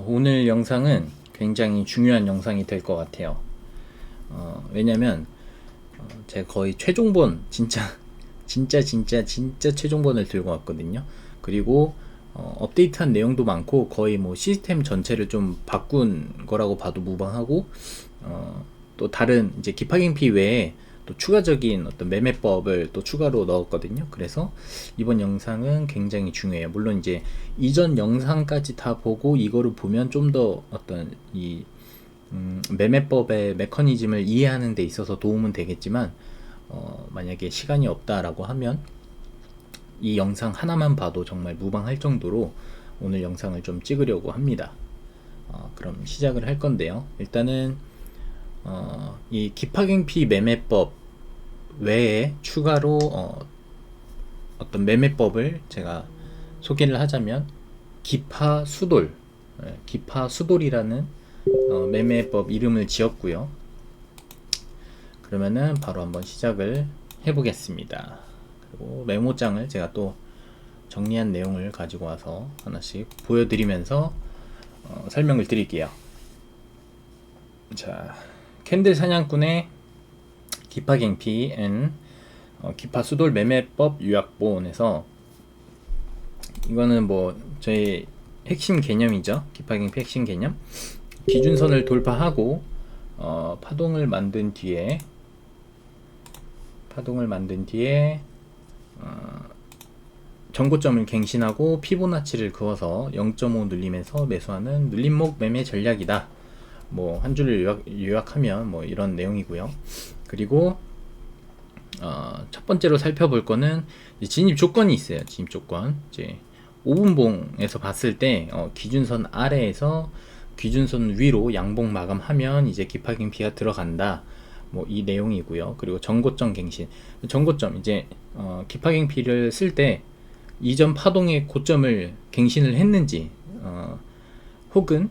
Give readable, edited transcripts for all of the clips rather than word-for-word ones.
오늘 영상은 굉장히 중요한 영상이 될 것 같아요. 왜냐면 제가 거의 최종본 진짜 최종본을 들고 왔거든요. 그리고 업데이트한 내용도 많고 거의 뭐 시스템 전체를 좀 바꾼 거라고 봐도 무방하고, 또 다른 이제 기파갱피 외에 또 추가적인 어떤 매매법을 또 추가로 넣었거든요. 그래서 이번 영상은 굉장히 중요해요. 물론 이제 이전 영상까지 다 보고 이거를 보면 좀 더 어떤 이 매매법의 메커니즘을 이해하는 데 있어서 도움은 되겠지만, 만약에 시간이 없다라고 하면 이 영상 하나만 봐도 정말 무방할 정도로 오늘 영상을 좀 찍으려고 합니다. 그럼 시작을 할 건데요. 일단은 이 기파갱피 매매법 외에 추가로 어떤 매매법을 제가 소개를 하자면 기파수돌이라는 매매법 이름을 지었고요. 그러면은 바로 한번 시작을 해보겠습니다. 그리고 메모장을 제가 또 정리한 내용을 가지고 와서 하나씩 보여드리면서 설명을 드릴게요. 자, 캔들 사냥꾼의 기파갱피 앤 기파수돌 매매법 요약본에서, 이거는 뭐 저희 핵심 개념이죠. 기파갱피 핵심 개념. 기준선을 돌파하고 파동을 만든 뒤에 전고점을 갱신하고 피보나치를 그어서 0.5 눌림에서 매수하는 눌림목 매매 전략이다. 뭐 한 줄을 요약하면 뭐 이런 내용이고요. 그리고 첫 번째로 살펴볼 거는 진입 조건이 있어요. 진입 조건. 이제 5분봉에서 봤을 때 기준선 아래에서 기준선 위로 양봉 마감하면 이제 기파갱피가 들어간다. 뭐 이 내용이고요. 그리고 전고점 갱신. 전고점 이제 기파갱피를 쓸 때 이전 파동의 고점을 갱신을 했는지, 혹은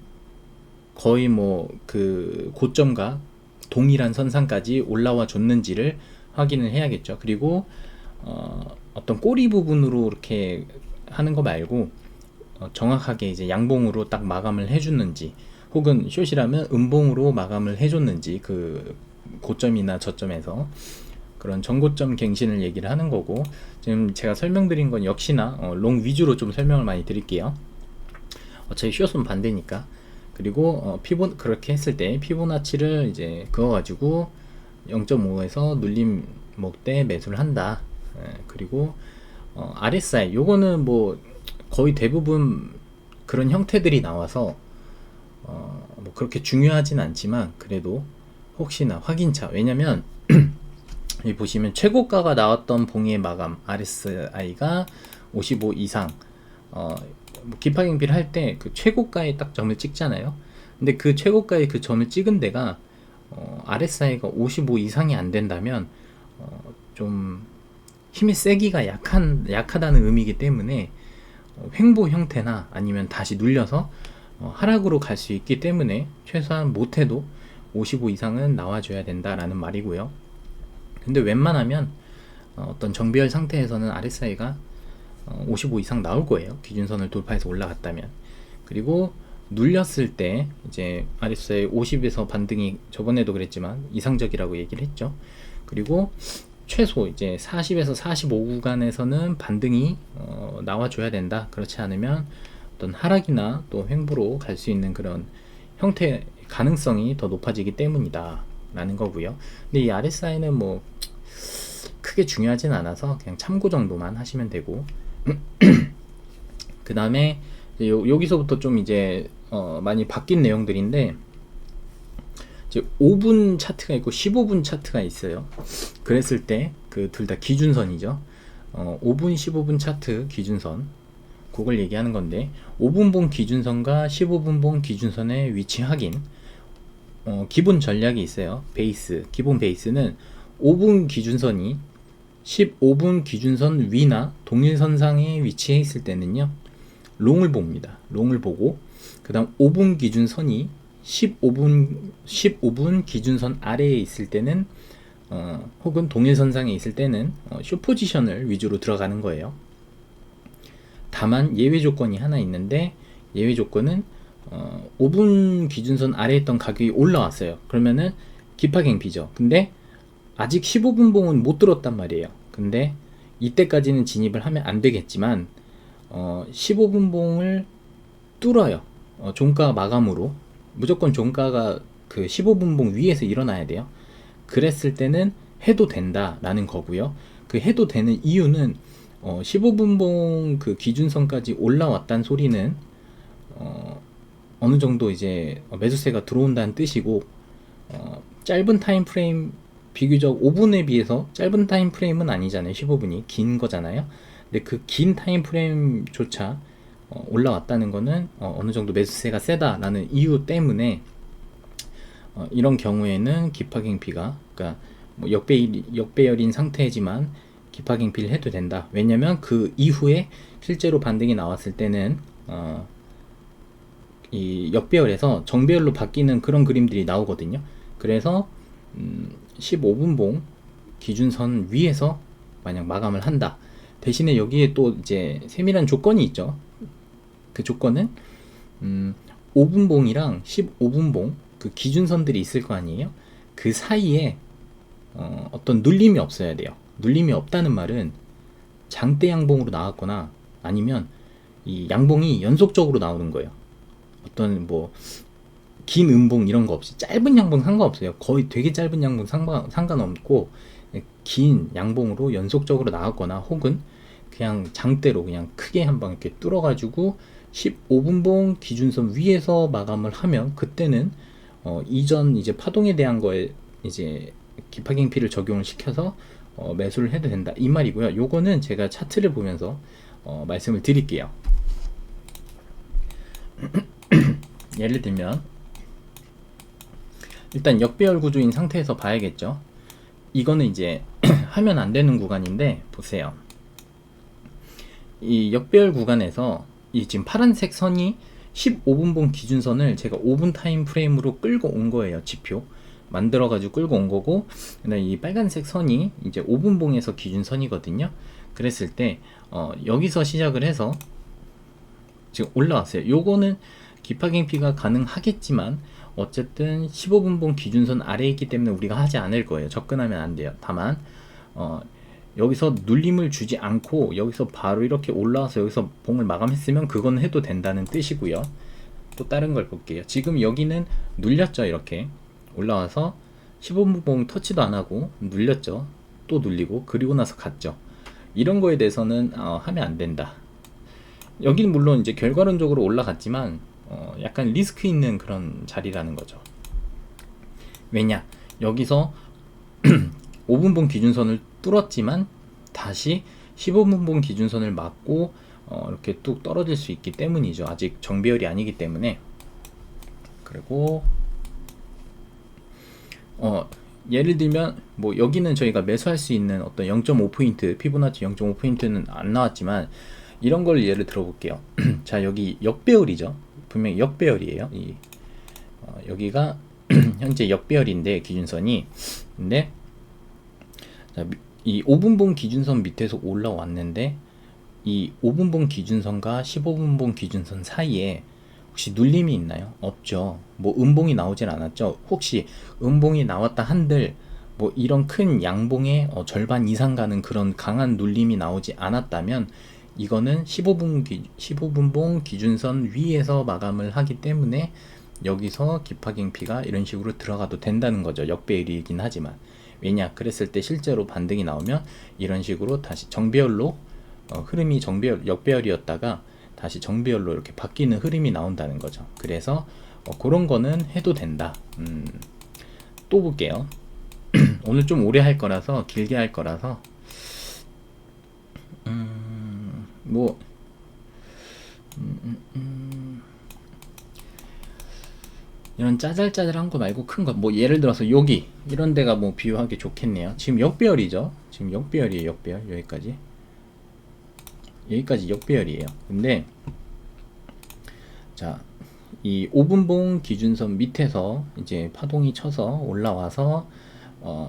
거의 뭐 그 고점과 동일한 선상까지 올라와 줬는지를 확인을 해야겠죠. 그리고 어떤 꼬리 부분으로 이렇게 하는 거 말고 정확하게 이제 양봉으로 딱 마감을 해줬는지, 혹은 숏이라면 음봉으로 마감을 해줬는지, 그 고점이나 저점에서 그런 전고점 갱신을 얘기를 하는 거고, 지금 제가 설명드린 건 역시나 롱 위주로 좀 설명을 많이 드릴게요. 어차피 숏은 반대니까. 그리고 그렇게 했을 때 피보나치를 이제 그어가지고 0.5에서 눌림목 때 매수를 한다. 그리고 RSI 요거는 뭐 거의 대부분 그런 형태들이 나와서 뭐 그렇게 중요하진 않지만, 그래도 혹시나 확인차. 왜냐면 여기 보시면 최고가가 나왔던 봉의 마감 RSI가 55 이상, 뭐 기파갱피를 할 때 그 최고가에 딱 점을 찍잖아요. 근데 그 최고가에 그 점을 찍은 데가 RSI가 55 이상이 안 된다면 좀 힘의 세기가 약하다는 의미이기 때문에 횡보 형태나 아니면 다시 눌려서 하락으로 갈 수 있기 때문에 최소한 못해도 55 이상은 나와줘야 된다라는 말이고요. 근데 웬만하면 어떤 정비열 상태에서는 RSI가 55 이상 나올 거예요. 기준선을 돌파해서 올라갔다면. 그리고 눌렸을 때 이제 RSI 50에서 반등이 저번에도 그랬지만 이상적이라고 얘기를 했죠. 그리고 최소 이제 40에서 45 구간에서는 반등이 나와줘야 된다. 그렇지 않으면 어떤 하락이나 또 횡보로 갈 수 있는 그런 형태 가능성이 더 높아지기 때문이다 라는 거고요. 근데 이 RSI는 뭐 크게 중요하진 않아서 그냥 참고 정도만 하시면 되고, 그 다음에 여기서부터 좀 이제 많이 바뀐 내용들인데, 이제 5분 차트가 있고 15분 차트가 있어요. 그랬을 때 그 둘 다 기준선이죠. 5분 15분 차트 기준선, 그걸 얘기하는 건데, 5분봉 기준선과 15분봉 기준선의 위치 확인, 기본 전략이 있어요. 기본 베이스는 5분 기준선이 15분 기준선 위나 동일선상에 위치해 있을 때는요, 롱을 봅니다. 롱을 보고, 그 다음 5분 기준선이 15분 기준선 아래에 있을 때는 혹은 동일선상에 있을 때는 숏 포지션을 위주로 들어가는 거예요. 다만 예외 조건이 하나 있는데, 예외 조건은 5분 기준선 아래에 있던 가격이 올라왔어요. 그러면은 기파갱피죠. 근데 아직 15분 봉은 못 들었단 말이에요. 근데 이때까지는 진입을 하면 안 되겠지만 15분 봉을 뚫어요. 종가 마감으로 무조건 종가가 그 15분 봉 위에서 일어나야 돼요. 그랬을 때는 해도 된다라는 거고요. 그 해도 되는 이유는 15분 봉 그 기준선까지 올라왔다는 소리는 어느 정도 이제 매수세가 들어온다는 뜻이고, 짧은 타임 프레임, 비교적 5분에 비해서 짧은 타임 프레임은 아니잖아요. 15분이 긴 거잖아요. 근데 그 긴 타임 프레임조차 올라왔다는 거는 어느 정도 매수세가 세다라는 이유 때문에 이런 경우에는 기파갱피가, 그러니까 뭐 역배열인 상태지만 기파갱피를 해도 된다. 왜냐면 그 이후에 실제로 반등이 나왔을 때는 이 역배열에서 정배열로 바뀌는 그런 그림들이 나오거든요. 그래서 15분 봉 기준선 위에서 만약 마감을 한다. 대신에 여기에 또 이제 세밀한 조건이 있죠. 그 조건은 5분 봉이랑 15분 봉 그 기준선들이 있을 거 아니에요. 그 사이에 어떤 눌림이 없어야 돼요. 눌림이 없다는 말은 장대 양봉으로 나왔거나 아니면 이 양봉이 연속적으로 나오는 거예요. 어떤 뭐 긴 음봉 이런 거 없이 짧은 양봉 상관없어요. 거의 되게 짧은 양봉 상관없고 긴 양봉으로 연속적으로 나왔거나 혹은 그냥 장대로 그냥 크게 한방 이렇게 뚫어가지고 15분봉 기준선 위에서 마감을 하면 그때는 이전 이제 파동에 대한 거에 이제 기파갱피를 적용을 시켜서 매수를 해도 된다 이 말이고요. 요거는 제가 차트를 보면서 말씀을 드릴게요. 예를 들면 일단 역배열 구조인 상태에서 봐야겠죠. 이거는 이제 하면 안 되는 구간인데 보세요. 이 역배열 구간에서 이 지금 파란색 선이 15분봉 기준선을 제가 5분 타임 프레임으로 끌고 온 거예요. 지표 만들어 가지고 끌고 온 거고, 이 빨간색 선이 이제 5분봉에서 기준선이거든요. 그랬을 때 여기서 시작을 해서 지금 올라왔어요. 요거는 기파갱피가 가능하겠지만 어쨌든 15분봉 기준선 아래에 있기 때문에 우리가 하지 않을 거예요. 접근하면 안 돼요. 다만 여기서 눌림을 주지 않고 여기서 바로 이렇게 올라와서 여기서 봉을 마감했으면 그건 해도 된다는 뜻이고요. 또 다른 걸 볼게요. 지금 여기는 눌렸죠. 이렇게 올라와서 15분봉 터치도 안 하고 눌렸죠. 또 눌리고 그리고 나서 갔죠. 이런 거에 대해서는 하면 안 된다. 여기는 물론 이제 결과론적으로 올라갔지만 약간 리스크 있는 그런 자리라는 거죠. 왜냐? 여기서 5분봉 기준선을 뚫었지만 다시 15분봉 기준선을 맞고 이렇게 뚝 떨어질 수 있기 때문이죠. 아직 정배열이 아니기 때문에. 그리고 예를 들면 뭐 여기는 저희가 매수할 수 있는 어떤 0.5포인트 피보나치 0.5포인트는 안 나왔지만 이런 걸 예를 들어 볼게요. 자, 여기 역배열이죠. 분명히 역배열이에요. 여기가 현재 역배열인데 기준선이, 근데 자, 이 5분봉 기준선 밑에서 올라왔는데 이 5분봉 기준선과 15분봉 기준선 사이에 혹시 눌림이 있나요? 없죠. 뭐 음봉이 나오진 않았죠. 혹시 음봉이 나왔다 한들 뭐 이런 큰 양봉의 절반 이상 가는 그런 강한 눌림이 나오지 않았다면 이거는 15분봉 기준선 위에서 마감을 하기 때문에 여기서 기파갱피가 이런 식으로 들어가도 된다는 거죠. 역배열이긴 하지만. 왜냐? 그랬을 때 실제로 반등이 나오면 이런 식으로 다시 정배열로 흐름이 역배열이었다가 다시 정배열로 이렇게 바뀌는 흐름이 나온다는 거죠. 그래서 그런 거는 해도 된다. 또 볼게요. 오늘 좀 오래 할 거라서 길게 할 거라서 뭐 이런 짜잘짜잘한 거 말고 큰 거, 뭐 예를 들어서 여기 이런 데가 뭐 비유하기 좋겠네요. 지금 역배열이죠. 지금 역배열이에요. 역배열 여기까지 역배열이에요. 근데 자, 이 5분봉 기준선 밑에서 이제 파동이 쳐서 올라와서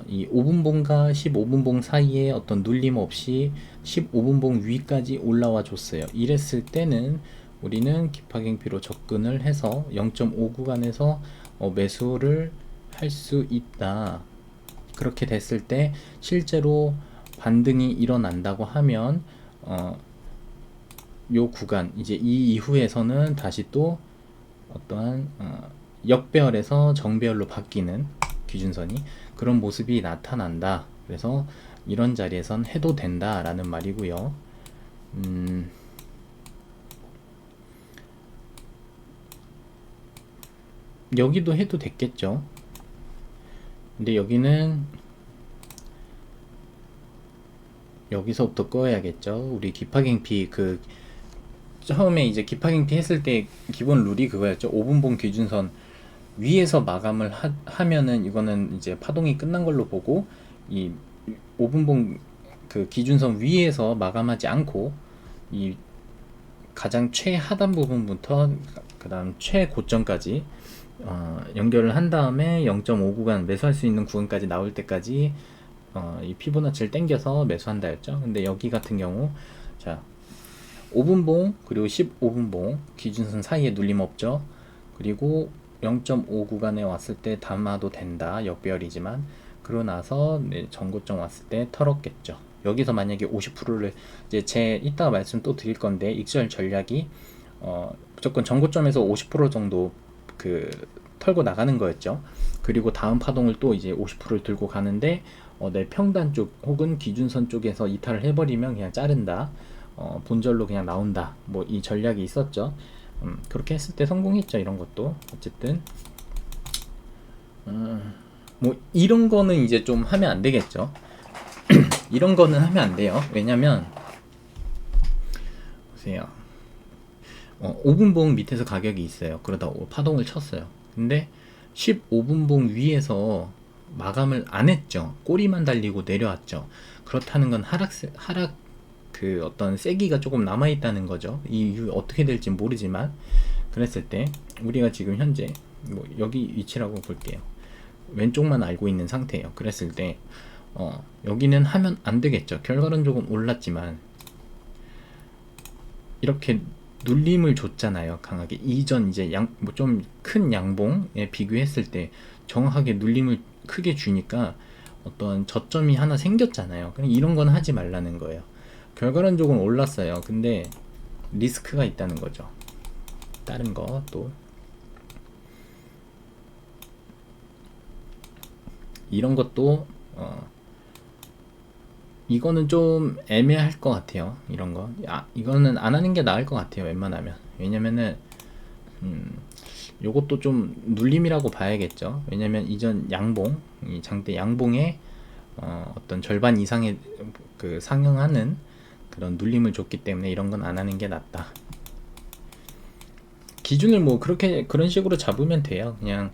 이 5분봉과 15분봉 사이에 어떤 눌림 없이 15분봉 위까지 올라와 줬어요. 이랬을 때는 우리는 깁하갱피로 접근을 해서 0.5 구간에서 매수를 할 수 있다. 그렇게 됐을 때 실제로 반등이 일어난다고 하면 요 구간 이제 이 이후에서는 다시 또 어떠한 역배열에서 정배열로 바뀌는 기준선이 그런 모습이 나타난다. 그래서 이런 자리에선 해도 된다 라는 말이고요. 여기도 해도 됐겠죠. 근데 여기는 여기서부터 꺼야겠죠. 우리 깁하갱피 그 처음에 이제 깁하갱피 했을 때 기본 룰이 그거였죠. 5분봉 기준선 위에서 마감을 하면은 이거는 이제 파동이 끝난 걸로 보고, 이 5분봉 그 기준선 위에서 마감하지 않고 이 가장 최하단 부분부터 그 다음 최고점까지 연결을 한 다음에 0.5 구간 매수할 수 있는 구간까지 나올 때까지 이 피보나치를 당겨서 매수한다 했죠. 근데 여기 같은 경우 자 5분봉 그리고 15분봉 기준선 사이에 눌림 없죠. 그리고 0.5 구간에 왔을 때 담아도 된다. 역배열이지만 그러고 나서 전고점 왔을 때 털었겠죠. 여기서 만약에 50%를 이제 제 이따가 말씀 또 드릴 건데, 익절 전략이 무조건 전고점에서 50% 정도 그 털고 나가는 거였죠. 그리고 다음 파동을 또 이제 50%를 들고 가는데 내 평단 쪽 혹은 기준선 쪽에서 이탈을 해버리면 그냥 자른다. 본절로 그냥 나온다. 뭐 이 전략이 있었죠. 그렇게 했을 때 성공했죠. 이런 것도 어쨌든 뭐 이런 거는 이제 좀 하면 안 되겠죠. 이런 거는 하면 안 돼요. 왜냐면 보세요. 5분봉 밑에서 가격이 있어요. 그러다 파동을 쳤어요. 근데 15분봉 위에서 마감을 안 했죠. 꼬리만 달리고 내려왔죠. 그렇다는 건 하락 그 어떤 세기가 조금 남아 있다는 거죠. 이 이후 어떻게 될지 모르지만, 그랬을 때 우리가 지금 현재 뭐 여기 위치라고 볼게요. 왼쪽만 알고 있는 상태예요. 그랬을 때 여기는 하면 안 되겠죠. 결과는 조금 올랐지만 이렇게 눌림을 줬잖아요. 강하게 이전 이제 뭐 좀 큰 양봉에 비교했을 때 정확하게 눌림을 크게 주니까 어떤 저점이 하나 생겼잖아요. 그럼 이런 건 하지 말라는 거예요. 결과는 조금 올랐어요. 근데 리스크가 있다는 거죠. 다른 거 또 이런 것도 이거는 좀 애매할 것 같아요. 이런 거 이거는 안 하는 게 나을 것 같아요. 웬만하면. 왜냐면은 요것도 좀 눌림이라고 봐야겠죠. 왜냐면 이전 양봉 이 장대 양봉에 어떤 절반 이상의 그 상향하는 그런 눌림을 줬기 때문에 이런 건 안 하는 게 낫다. 기준을 뭐 그렇게 그런 식으로 잡으면 돼요. 그냥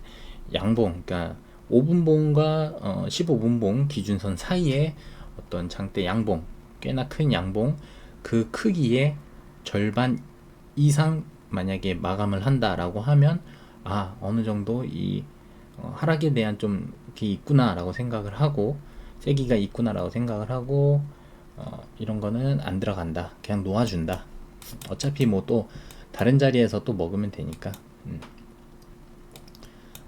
양봉, 그러니까 5분봉과 15분봉 기준선 사이에 어떤 장대 양봉, 꽤나 큰 양봉, 그 크기의 절반 이상 만약에 마감을 한다라고 하면 어느 정도 이 하락에 대한 좀 게 있구나라고 생각을 하고, 세기가 있구나라고 생각을 하고 이런 거는 안 들어간다. 그냥 놓아준다. 어차피 뭐 또 다른 자리에서 또 먹으면 되니까.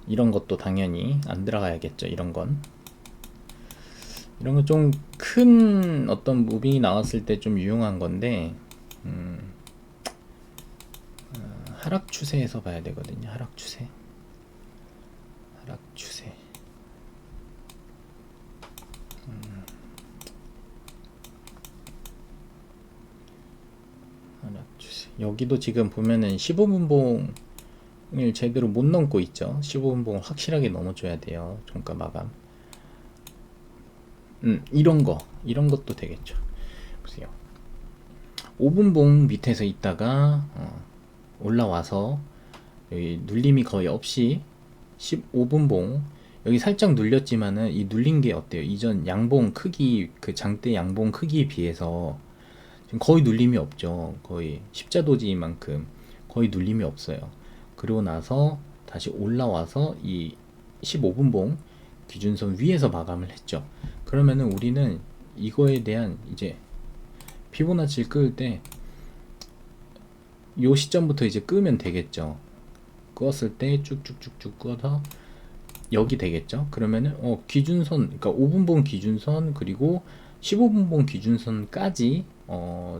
이런 것도 당연히 안 들어가야겠죠. 이런 건 좀 큰 어떤 무빙이 나왔을 때 좀 유용한 건데 하락 추세에서 봐야 되거든요. 하락 추세. 하락 추세. 하락 추세. 여기도 지금 보면은 15분봉을 제대로 못 넘고 있죠. 15분봉을 확실하게 넘어줘야 돼요. 종가 마감. 이런 것도 되겠죠. 보세요. 5분봉 밑에서 있다가 올라와서 여기 눌림이 거의 없이 15분봉 여기 살짝 눌렸지만은 이 눌린 게 어때요? 이전 양봉 크기 그 장대 양봉 크기에 비해서 지금 거의 눌림이 없죠. 거의 십자도지만큼 거의 눌림이 없어요. 그리고 나서 다시 올라와서 이 15분봉 기준선 위에서 마감을 했죠. 그러면은 우리는 이거에 대한 이제 피보나치를 끌 때 요 시점부터 이제 끄면 되겠죠. 끄었을 때 쭉쭉쭉쭉 끄어서 여기 되겠죠. 그러면은 기준선, 그러니까 5분봉 기준선 그리고 15분봉 기준선까지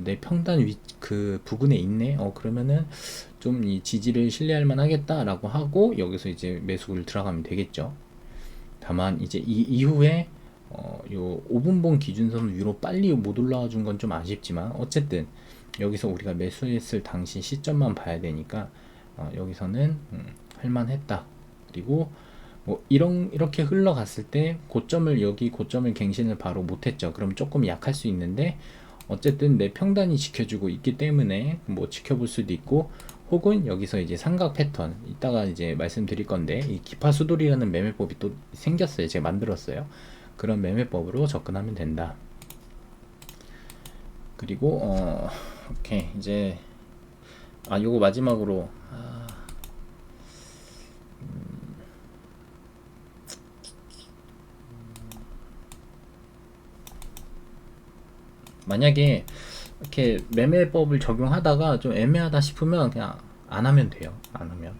내 평단 그 부근에 있네. 그러면은 좀 이 지지를 신뢰할 만하겠다라고 하고 여기서 이제 매수를 들어가면 되겠죠. 다만 이제 이 이후에 요 5분봉 기준선 위로 빨리 못 올라와 준 건 좀 아쉽지만 어쨌든 여기서 우리가 매수했을 당시 시점만 봐야 되니까 여기서는 할만했다. 그리고 뭐 이렇게 흘러갔을 때 여기 고점을 갱신을 바로 못했죠. 그럼 조금 약할 수 있는데 어쨌든 내 평단이 지켜주고 있기 때문에 뭐 지켜볼 수도 있고, 혹은 여기서 이제 삼각 패턴 이따가 이제 말씀드릴 건데, 이 기파수돌이라는 매매법이 또 생겼어요. 제가 만들었어요. 그런 매매법으로 접근하면 된다. 그리고 오케이 이제 요거 마지막으로 만약에 이렇게 매매법을 적용하다가 좀 애매하다 싶으면 그냥 안 하면 돼요. 안 하면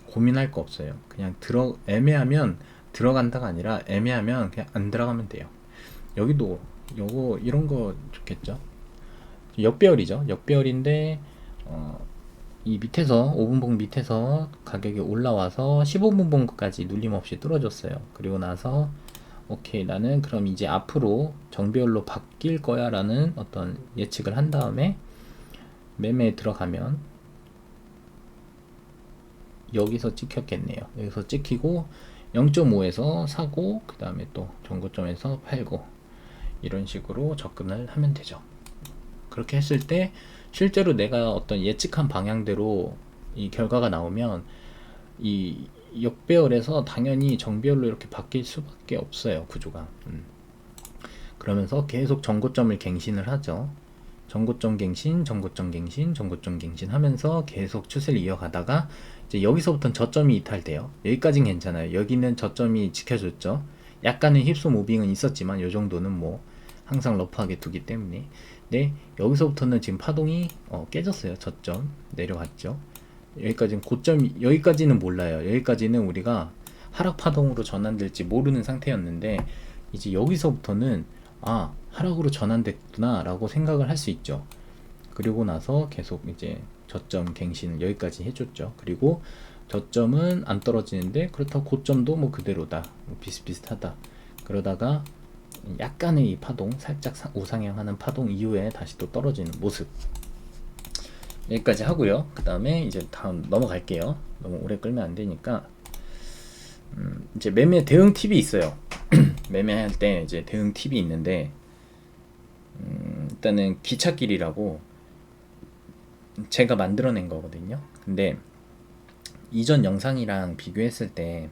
고민할 거 없어요. 그냥 애매하면 들어간다가 아니라 애매하면 그냥 안 들어가면 돼요. 여기도 요거 이런 거 좋겠죠. 역배열이죠. 역배열인데 이 밑에서 5분봉 밑에서 가격이 올라와서 15분봉까지 눌림없이 뚫어줬어요. 그리고 나서 오케이 나는 그럼 이제 앞으로 정배열로 바뀔 거야 라는 어떤 예측을 한 다음에 매매에 들어가면 여기서 찍혔겠네요. 여기서 찍히고 0.5에서 사고 그 다음에 또 정고점에서 팔고 이런 식으로 접근을 하면 되죠. 그렇게 했을 때 실제로 내가 어떤 예측한 방향대로 이 결과가 나오면 이 역배열에서 당연히 정배열로 이렇게 바뀔 수밖에 없어요. 구조가. 그러면서 계속 정고점을 갱신을 하죠. 정고점 갱신, 정고점 갱신, 정고점 갱신 하면서 계속 추세를 이어가다가 이제 여기서부터는 저점이 이탈돼요. 여기까지는 괜찮아요. 여기는 저점이 지켜줬죠. 약간의 힙소 무빙은 있었지만 요 정도는 뭐 항상 러프하게 두기 때문에. 네, 여기서부터는 지금 파동이 깨졌어요. 저점 내려갔죠. 여기까지는 여기까지는 몰라요. 여기까지는 우리가 하락 파동으로 전환될지 모르는 상태였는데 이제 여기서부터는 하락으로 전환됐구나 라고 생각을 할 수 있죠. 그리고 나서 계속 이제 저점 갱신을 여기까지 해줬죠. 그리고 저점은 안 떨어지는데 그렇다고 고점도 뭐 그대로다, 뭐 비슷비슷하다. 그러다가 약간의 이 파동, 살짝 우상향하는 파동 이후에 다시 또 떨어지는 모습. 여기까지 하고요. 그 다음에 이제 다음 넘어갈게요. 너무 오래 끌면 안 되니까. 이제 매매 대응 팁이 있어요. 매매할 때 이제 대응 팁이 있는데, 일단은 기찻길이라고 제가 만들어낸 거거든요. 근데 이전 영상이랑 비교했을 때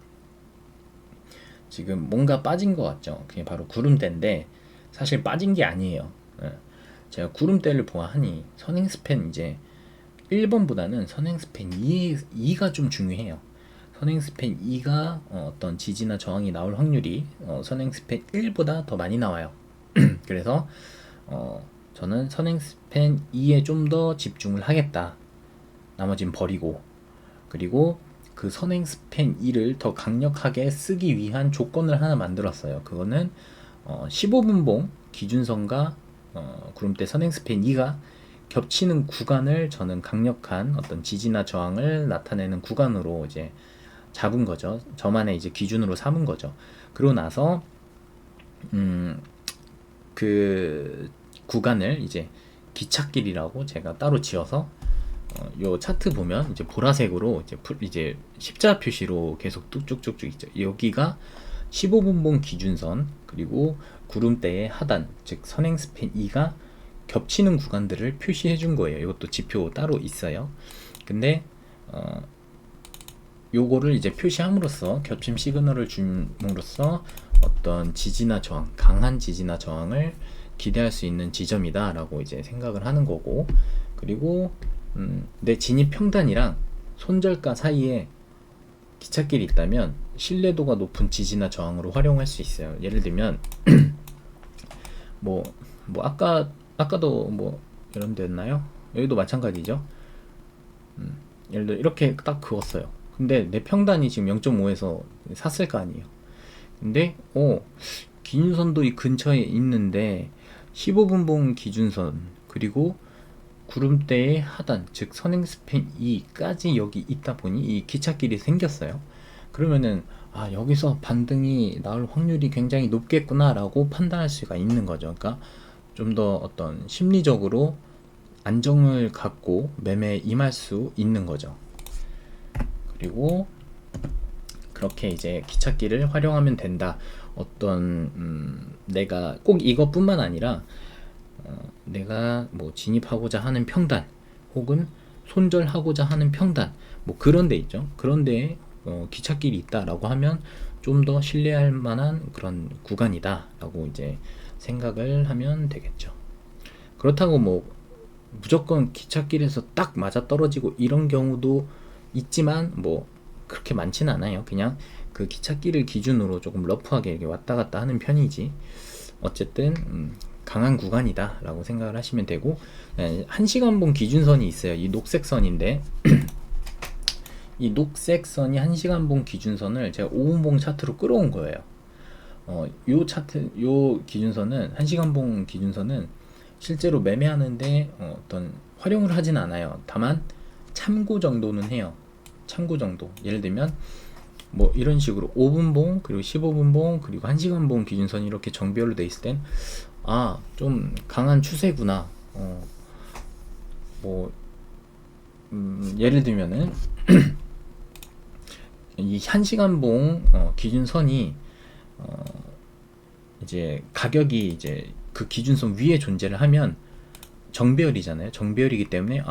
지금 뭔가 빠진 것 같죠. 그게 바로 구름대인데 사실 빠진 게 아니에요. 제가 구름대를 보아하니 선행스팬 이제 1번보다는 선행스팬 2가 좀 중요해요. 선행스팬 2가 어떤 지지나 저항이 나올 확률이 선행스팬 1보다 더 많이 나와요. 그래서 저는 선행스팬 2에 좀 더 집중을 하겠다. 나머지는 버리고, 그리고 그 선행스팬 2를 더 강력하게 쓰기 위한 조건을 하나 만들었어요. 그거는 15분봉 기준선과 구름대 선행스팬 2가 겹치는 구간을 저는 강력한 어떤 지지나 저항을 나타내는 구간으로 이제 잡은 거죠. 저만의 이제 기준으로 삼은 거죠. 그러고 나서 그 구간을 이제 기찻길이라고 제가 따로 지어서 요 차트 보면 이제 보라색으로 이제 십자 표시로 계속 뚝쭉쭉쭉 있죠. 여기가 15분봉 기준선 그리고 구름대의 하단, 즉 선행스팬 2가 겹치는 구간들을 표시해 준 거예요. 이것도 지표 따로 있어요. 근데 요거를 이제 표시함으로써 겹침 시그널을 줌으로써 어떤 지지나 저항, 강한 지지나 저항을 기대할 수 있는 지점이다 라고 이제 생각을 하는 거고, 그리고 내 진입 평단이랑 손절가 사이에 기찻길이 있다면 신뢰도가 높은 지지나 저항으로 활용할 수 있어요. 예를 들면 뭐 아까도 뭐 이런 데였나요? 여기도 마찬가지죠. 예를 들어 이렇게 딱 그었어요. 근데 내 평단이 지금 0.5에서 샀을 거 아니에요. 근데 기준선도 이 근처에 있는데 15분봉 기준선 그리고 구름대의 하단 즉 선행스팬 2까지 여기 있다 보니 이 기찻길이 생겼어요. 그러면은 여기서 반등이 나올 확률이 굉장히 높겠구나 라고 판단할 수가 있는 거죠. 그러니까 좀 더 어떤 심리적으로 안정을 갖고 매매에 임할 수 있는 거죠. 그리고 그렇게 이제 기찻길을 활용하면 된다. 어떤 내가 꼭 이것뿐만 아니라 내가 뭐 진입하고자 하는 평단 혹은 손절하고자 하는 평단 뭐 그런 데 있죠. 그런 데에 기찻길이 있다라고 하면 좀 더 신뢰할 만한 그런 구간이다 라고 이제 생각을 하면 되겠죠. 그렇다고 뭐 무조건 기찻길에서 딱 맞아 떨어지고 이런 경우도 있지만 뭐 그렇게 많진 않아요. 그냥 그 기찻길을 기준으로 조금 러프하게 이렇게 왔다 갔다 하는 편이지. 어쨌든 강한 구간이다 라고 생각을 하시면 되고, 1시간봉 기준선이 있어요. 이 녹색 선인데 이 녹색 선이 1시간봉 기준선을 제가 5분봉 차트로 끌어온 거예요. 요 기준선은 1시간봉 기준선은 실제로 매매하는데 어떤 활용을 하진 않아요. 다만 참고 정도는 해요. 참고 정도. 예를 들면 뭐 이런 식으로 5분봉 그리고 15분봉 그리고 1시간봉 기준선이 이렇게 정비열로 돼 있을 땐 좀 강한 추세구나. 예를 들면은 이 1시간봉 기준선이 이제 가격이 이제 그 기준선 위에 존재를 하면 정배열이잖아요. 정배열이기 때문에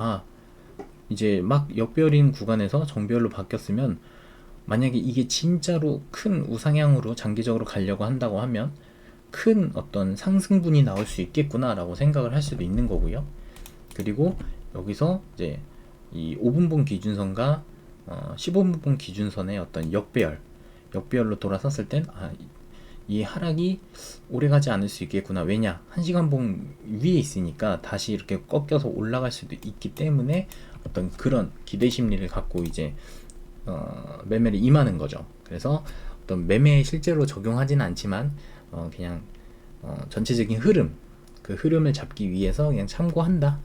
이제 막 역배열인 구간에서 정배열로 바뀌었으면, 만약에 이게 진짜로 큰 우상향으로 장기적으로 가려고 한다고 하면 큰 어떤 상승분이 나올 수 있겠구나 라고 생각을 할 수도 있는 거고요. 그리고 여기서 이제 이 5분봉 기준선과 15분봉 기준선의 어떤 역배열로 돌아섰을 땐 이 하락이 오래가지 않을 수 있겠구나. 왜냐? 1시간봉 위에 있으니까 다시 이렇게 꺾여서 올라갈 수도 있기 때문에 어떤 그런 기대 심리를 갖고 이제 매매를 임하는 거죠. 그래서 어떤 매매에 실제로 적용하지는 않지만 그냥 전체적인 그 흐름을 잡기 위해서 그냥 참고한다.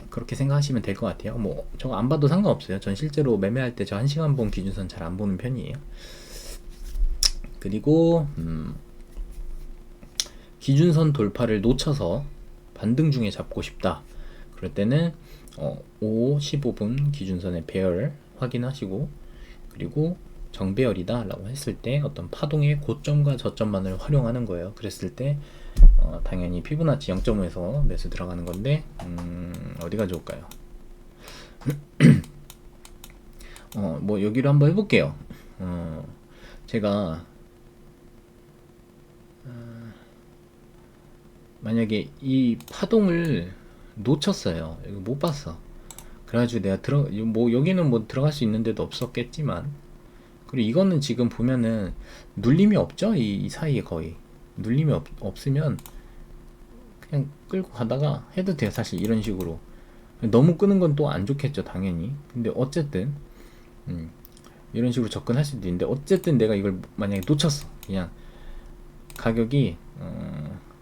그렇게 생각하시면 될 것 같아요. 뭐 저거 안 봐도 상관없어요. 전 실제로 매매할 때 저 1시간봉 기준선 잘 안 보는 편이에요. 그리고 기준선 돌파를 놓쳐서 반등 중에 잡고 싶다. 그럴 때는 5, 15분 기준선의 배열 확인하시고, 그리고 정배열이다 라고 했을 때 어떤 파동의 고점과 저점만을 활용하는 거예요. 그랬을 때 당연히 피보나치 0.5에서 매수 들어가는 건데 어디가 좋을까요? 뭐 여기로 한번 해볼게요. 제가 만약에 이 파동을 놓쳤어요. 이거 못 봤어. 그래가지고 내가 뭐 여기는 뭐 들어갈 수 있는 데도 없었겠지만, 그리고 이거는 지금 보면은 눌림이 없죠. 이 사이에 거의 눌림이 없으면 그냥 끌고 가다가 해도 돼요. 사실 이런 식으로 너무 끄는 건 또 안 좋겠죠, 당연히. 근데 어쨌든 이런 식으로 접근할 수도 있는데, 어쨌든 내가 이걸 만약에 놓쳤어. 그냥 가격이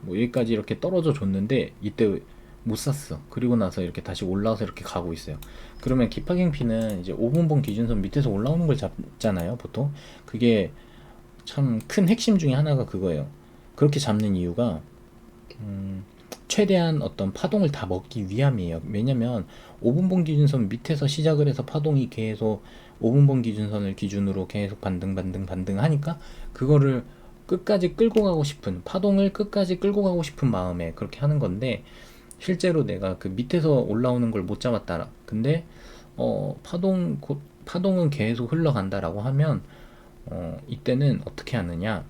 뭐 여기까지 이렇게 떨어져 줬는데 이때 못 샀어. 그리고 나서 이렇게 다시 올라와서 이렇게 가고 있어요. 그러면 기파갱피는 이제 5분봉 기준선 밑에서 올라오는 걸 잡잖아요, 보통. 그게 참 큰 핵심 중에 하나가 그거예요. 그렇게 잡는 이유가 최대한 어떤 파동을 다 먹기 위함이에요. 왜냐면 5분봉 기준선 밑에서 시작을 해서 파동이 계속 5분봉 기준선을 기준으로 계속 반등 하니까 그거를 끝까지 끌고 가고 싶은, 파동을 끝까지 끌고 가고 싶은 마음에 그렇게 하는 건데, 실제로 내가 그 밑에서 올라오는 걸 못 잡았다. 근데 파동은 계속 흘러간다라고 하면 이때는 어떻게 하느냐?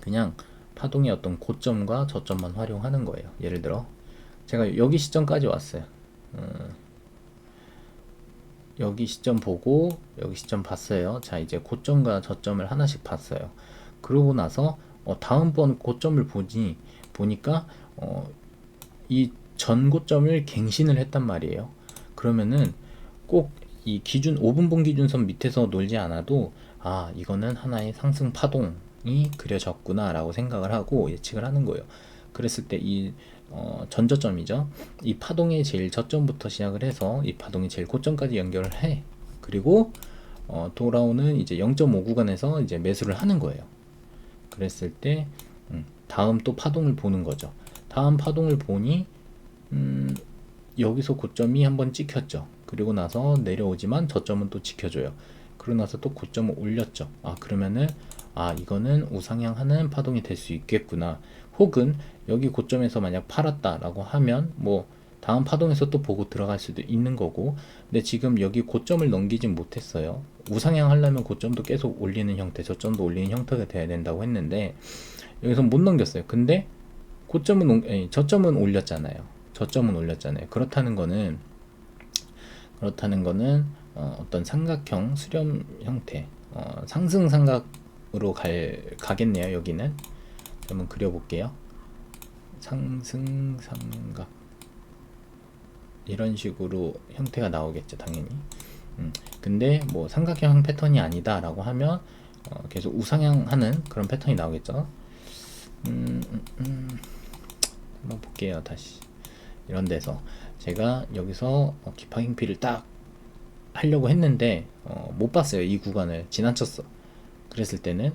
그냥 파동의 어떤 고점과 저점만 활용하는 거예요. 예를 들어 제가 여기 시점까지 왔어요. 여기 시점 보고 여기 시점 봤어요. 자, 이제 고점과 저점을 하나씩 봤어요. 그러고 나서 다음번 고점을 보니까 이 전 고점을 갱신을 했단 말이에요. 그러면은 꼭 이 기준 5분봉 기준선 밑에서 놀지 않아도 아 이거는 하나의 상승 파동이 그려졌구나 라고 생각을 하고 예측을 하는 거예요. 그랬을 때 이 전저점이죠. 이 파동의 제일 저점부터 시작을 해서 이 파동이 제일 고점까지 연결을 해. 그리고 돌아오는 이제 0.5 구간에서 이제 매수를 하는 거예요. 그랬을 때 다음 또 파동을 보는 거죠. 다음 파동을 보니 여기서 고점이 한번 찍혔죠. 그리고 나서 내려오지만 저점은 또 지켜줘요. 그러고 나서 또 고점을 올렸죠. 아 그러면은 아 이거는 우상향하는 파동이 될 수 있겠구나. 혹은 여기 고점에서 만약 팔았다라고 하면 뭐 다음 파동에서 또 보고 들어갈 수도 있는 거고. 근데 지금 여기 고점을 넘기진 못했어요. 우상향 하려면 고점도 계속 올리는 형태, 저점도 올리는 형태가 돼야 된다고 했는데 여기서 못 넘겼어요. 근데 저점은 올렸잖아요. 저점은 올렸잖아요. 그렇다는 거는 어떤 삼각형 수렴 형태, 상승 삼각으로 가겠네요. 여기는 한번 그려볼게요. 상승 삼각 이런 식으로 형태가 나오겠죠, 당연히. 근데 뭐 삼각형 패턴이 아니다라고 하면 계속 우상향하는 그런 패턴이 나오겠죠. 한번 볼게요. 다시 이런 데서 제가 여기서 기파갱피를 딱 하려고 했는데 못 봤어요. 이 구간을 지나쳤어. 그랬을 때는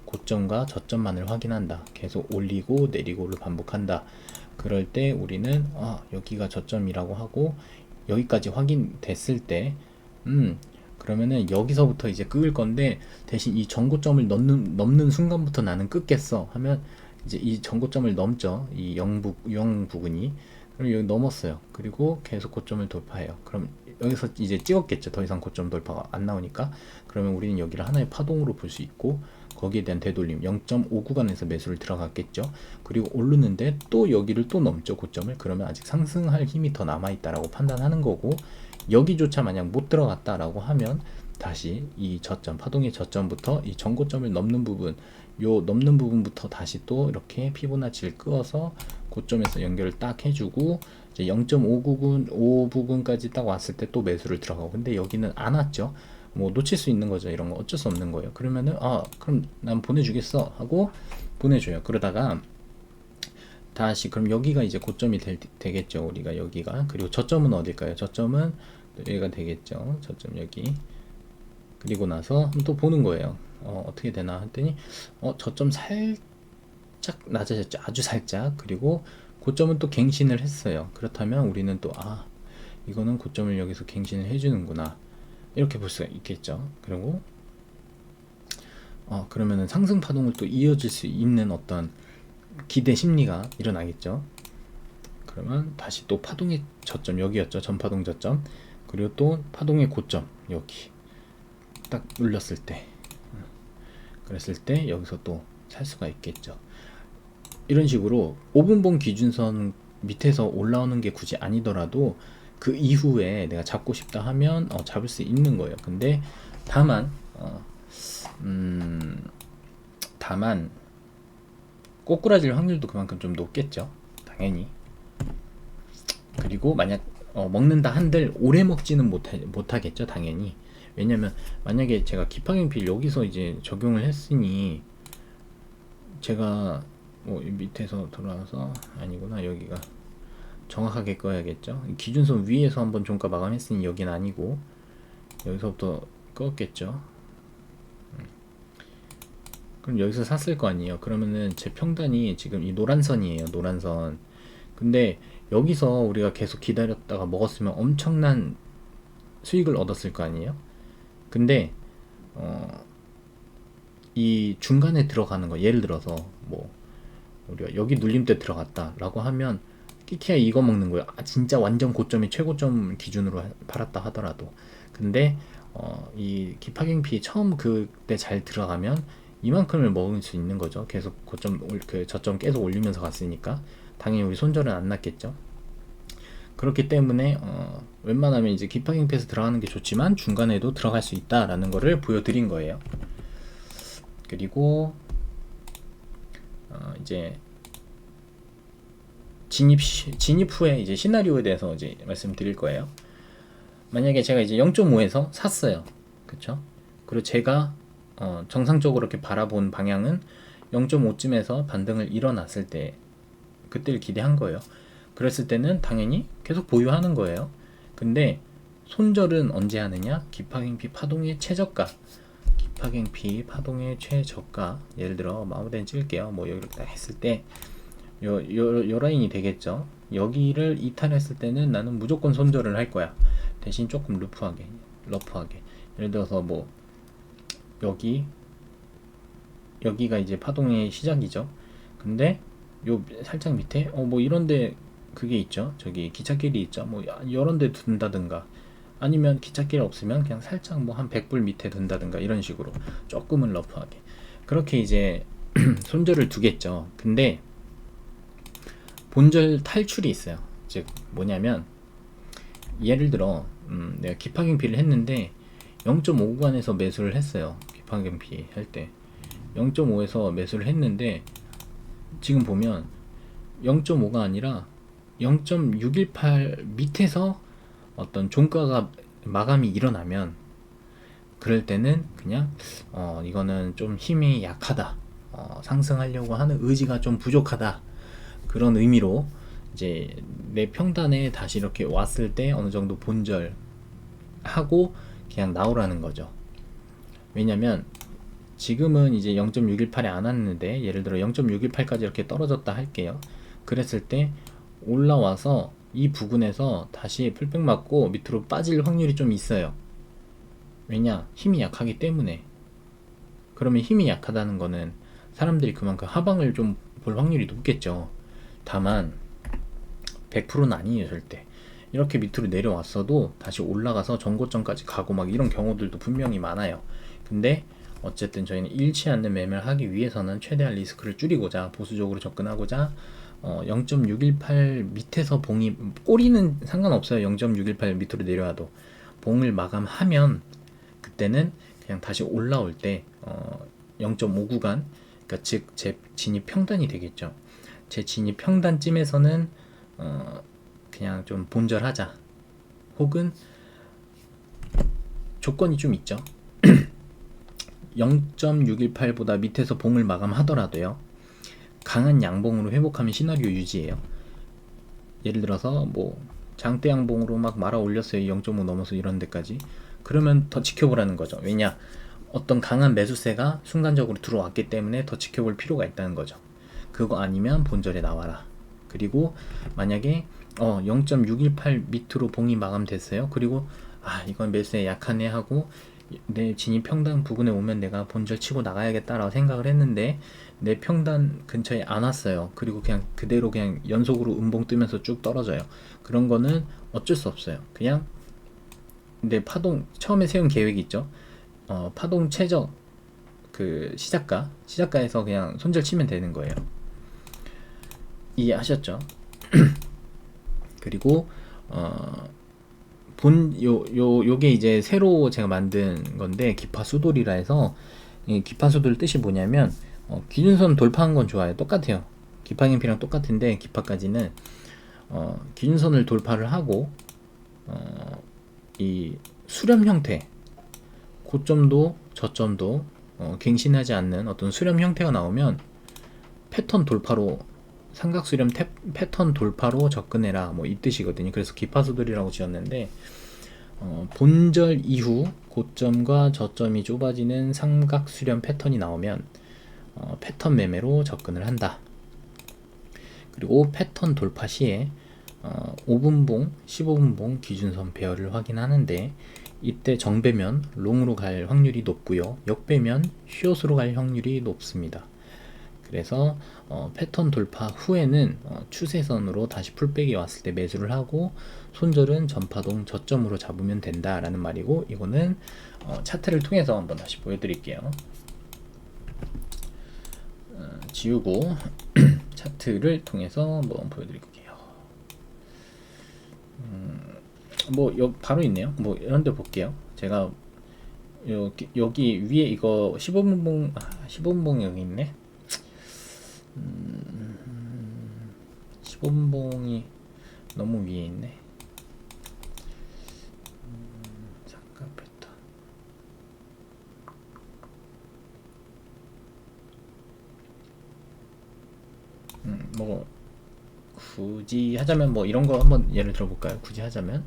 고점과 저점만을 확인한다. 계속 올리고 내리고를 반복한다. 그럴 때 우리는 여기가 저점이라고 하고 여기까지 확인됐을 때 그러면은 여기서부터 이제 끄을 건데 대신 이 전고점을 넘는 순간부터 나는 끊겠어 하면 이제 이 전고점을 넘죠. 이 0 부근이. 그럼 여기 넘었어요. 그리고 계속 고점을 돌파해요. 그럼 여기서 이제 찍었겠죠. 더 이상 고점 돌파가 안 나오니까. 그러면 우리는 여기를 하나의 파동으로 볼 수 있고 거기에 대한 되돌림 0.5 구간에서 매수를 들어갔겠죠. 그리고 오르는데 또 여기를 또 넘죠. 고점을. 그러면 아직 상승할 힘이 더 남아있다라고 판단하는 거고 여기조차 만약 못 들어갔다라고 하면 다시 이 저점, 파동의 저점부터 이 전고점을 넘는 부분, 요 넘는 부분부터 다시 또 이렇게 피보나치를 끄어서 고점에서 연결을 딱 해주고 이제 0.5 부근까지 딱 왔을 때 또 매수를 들어가고. 근데 여기는 안 왔죠. 뭐 놓칠 수 있는 거죠. 이런 거 어쩔 수 없는 거예요. 그러면은 그럼 난 보내주겠어 하고 보내줘요. 그러다가 다시 그럼 여기가 이제 고점이 되겠죠. 우리가 여기가. 그리고 저점은 어딜까요? 저점은 여기가 되겠죠. 저점 여기. 그리고 나서 또 보는 거예요. 어떻게 되나 했더니 저점 살짝 낮아졌죠. 아주 살짝. 그리고 고점은 또 갱신을 했어요. 그렇다면 우리는 또 이거는 고점을 여기서 갱신을 해주는구나. 이렇게 볼 수가 있겠죠. 그리고 그러면은 상승 파동을 또 이어질 수 있는 어떤 기대 심리가 일어나겠죠. 그러면 다시 또 파동의 저점 여기였죠. 전파동 저점. 그리고 또 파동의 고점 여기 딱 눌렸을 때 그랬을 때 여기서 또 살 수가 있겠죠. 이런 식으로 5분봉 기준선 밑에서 올라오는 게 굳이 아니더라도 그 이후에 내가 잡고 싶다 하면 잡을 수 있는 거예요. 근데 다만 꼬꾸라질 확률도 그만큼 좀 높겠죠. 당연히. 그리고 만약 먹는다 한들 오래 먹지는 못하겠죠. 당연히. 왜냐면 만약에 제가 기파갱피를 여기서 이제 적용을 했으니 제가 밑에서 돌아와서 아니구나. 여기가 정확하게 꺼야겠죠. 기준선 위에서 한번 종가 마감했으니 여긴 아니고 여기서부터 껐겠죠. 그럼 여기서 샀을 거 아니에요. 그러면은 제 평단이 지금 이 노란선이에요. 노란선. 근데 여기서 우리가 계속 기다렸다가 먹었으면 엄청난 수익을 얻었을 거 아니에요. 근데 이 중간에 들어가는 거, 예를 들어서 뭐 우리가 여기 눌림 때 들어갔다 라고 하면 끼키야 이거 먹는 거예요. 진짜 완전 고점이 최고점 기준으로 팔았다 하더라도. 근데 이 기파갱피 처음 그때 잘 들어가면 이만큼을 먹을 수 있는 거죠. 계속 고점 저점 계속 올리면서 갔으니까 당연히 우리 손절은 안 났겠죠. 그렇기 때문에 웬만하면 이제 기파갱피에서 들어가는 게 좋지만 중간에도 들어갈 수 있다라는 거를 보여드린 거예요. 그리고 이제 진입 후에 이제 시나리오에 대해서 이제 말씀드릴 거예요. 만약에 제가 이제 0.5에서 샀어요. 그쵸? 그리고 제가 정상적으로 이렇게 바라본 방향은 0.5쯤에서 반등을 일어났을 때 그때를 기대한 거예요. 그랬을 때는 당연히 계속 보유하는 거예요. 근데 손절은 언제 하느냐? 기파갱피 파동의 최저가. 기파갱피 파동의 최저가. 예를 들어 아무데나 찍을게요. 뭐 여기를 딱 했을 때 요 라인이 되겠죠. 여기를 이탈했을 때는 나는 무조건 손절을 할 거야. 대신 조금 러프하게. 예를 들어서 뭐 여기가 이제 파동의 시작이죠. 근데 요 살짝 밑에 뭐 이런데 그게 있죠. 저기 기찻길이 있죠. 뭐 이런데 둔다든가 아니면 기찻길 없으면 그냥 살짝 뭐 한 100불 밑에 둔다든가 이런 식으로 조금은 러프하게 그렇게 이제 손절을 두겠죠. 근데 본절 탈출이 있어요. 즉 뭐냐면 예를 들어 내가 기파갱피를 했는데 0.5 구간에서 매수를 했어요. 기파갱피 할 때 0.5에서 매수를 했는데 지금 보면 0.5가 아니라 0.618 밑에서 어떤 종가가 마감이 일어나면 그럴 때는 그냥 이거는 좀 힘이 약하다, 상승하려고 하는 의지가 좀 부족하다, 그런 의미로 이제 내 평단에 다시 이렇게 왔을 때 어느 정도 본절하고 그냥 나오라는 거죠. 왜냐면 지금은 이제 0.618에 안 왔는데 예를 들어 0.618까지 이렇게 떨어졌다 할게요. 그랬을 때 올라와서 이 부근에서 다시 풀백 맞고 밑으로 빠질 확률이 좀 있어요. 왜냐? 힘이 약하기 때문에. 그러면 힘이 약하다는 거는 사람들이 그만큼 하방을 좀 볼 확률이 높겠죠. 다만 100%는 아니에요, 절대. 이렇게 밑으로 내려왔어도 다시 올라가서 전고점까지 가고 막 이런 경우들도 분명히 많아요. 근데 어쨌든 저희는 잃지 않는 매매를 하기 위해서는 최대한 리스크를 줄이고자, 보수적으로 접근하고자 0.618 밑에서 봉이, 꼬리는 상관없어요. 0.618 밑으로 내려와도 봉을 마감하면 그때는 그냥 다시 올라올 때 0.5 구간, 그러니까 즉 제 진입 평단이 되겠죠. 제 진입 평단쯤에서는 그냥 좀 본절하자, 혹은 조건이 좀 있죠. 0.618보다 밑에서 봉을 마감하더라도요, 강한 양봉으로 회복하면 시나리오 유지예요. 예를 들어서 뭐 장대 양봉으로 막 말아 올렸어요. 0.5 넘어서 이런 데까지. 그러면 더 지켜보라는 거죠. 왜냐? 어떤 강한 매수세가 순간적으로 들어왔기 때문에 더 지켜볼 필요가 있다는 거죠. 그거 아니면 본절에 나와라. 그리고 만약에 0.618 밑으로 봉이 마감됐어요. 그리고 이건 매수에 약하네 하고 내 진입 평단 부근에 오면 내가 본절 치고 나가야겠다라고 생각을 했는데 내 평단 근처에 안 왔어요. 그리고 그냥 그대로 그냥 연속으로 음봉 뜨면서 쭉 떨어져요. 그런 거는 어쩔 수 없어요. 그냥 내 파동 처음에 세운 계획이 있죠. 파동 최저 그 시작가에서 그냥 손절 치면 되는 거예요. 이해하셨죠? 그리고 요게 이제 새로 제가 만든 건데 기파수돌이라 해서, 이 기파수돌 뜻이 뭐냐면 기준선 돌파한 건 좋아요. 똑같아요. 기파갱피랑 똑같은데 기파까지는 기준선을 돌파를 하고 이 수렴 형태, 고점도 저점도 갱신하지 않는 어떤 수렴 형태가 나오면 패턴 돌파로, 삼각수렴 패턴 돌파로 접근해라, 뭐 이 뜻이거든요. 그래서 기파수들이라고 지었는데 본절 이후 고점과 저점이 좁아지는 삼각수렴 패턴이 나오면 패턴 매매로 접근을 한다. 그리고 패턴 돌파 시에 5분봉, 15분봉 기준선 배열을 확인하는데, 이때 정배면 롱으로 갈 확률이 높고요, 역배면 숏으로 갈 확률이 높습니다. 그래서 패턴 돌파 후에는 추세선으로 다시 풀백이 왔을 때 매수를 하고, 손절은 전파동 저점으로 잡으면 된다라는 말이고, 이거는 차트를 통해서 한번 다시 보여드릴게요. 지우고 차트를 통해서 한번 보여드릴게요. 뭐 바로 있네요. 뭐 이런데 볼게요. 제가 여기 위에 이거 15분봉 15분봉 여기 있네. 15분봉이 너무 위에 있네. 뭐 굳이 하자면 뭐 이런 거 한번 예를 들어볼까요? 굳이 하자면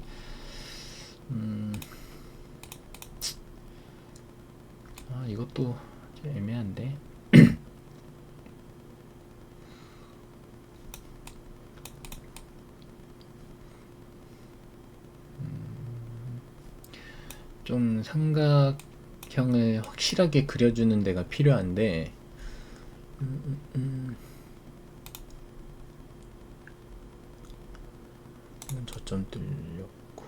이것도 좀 애매한데 좀 삼각형을 확실하게 그려주는 데가 필요한데 이건 저점 뚫렸고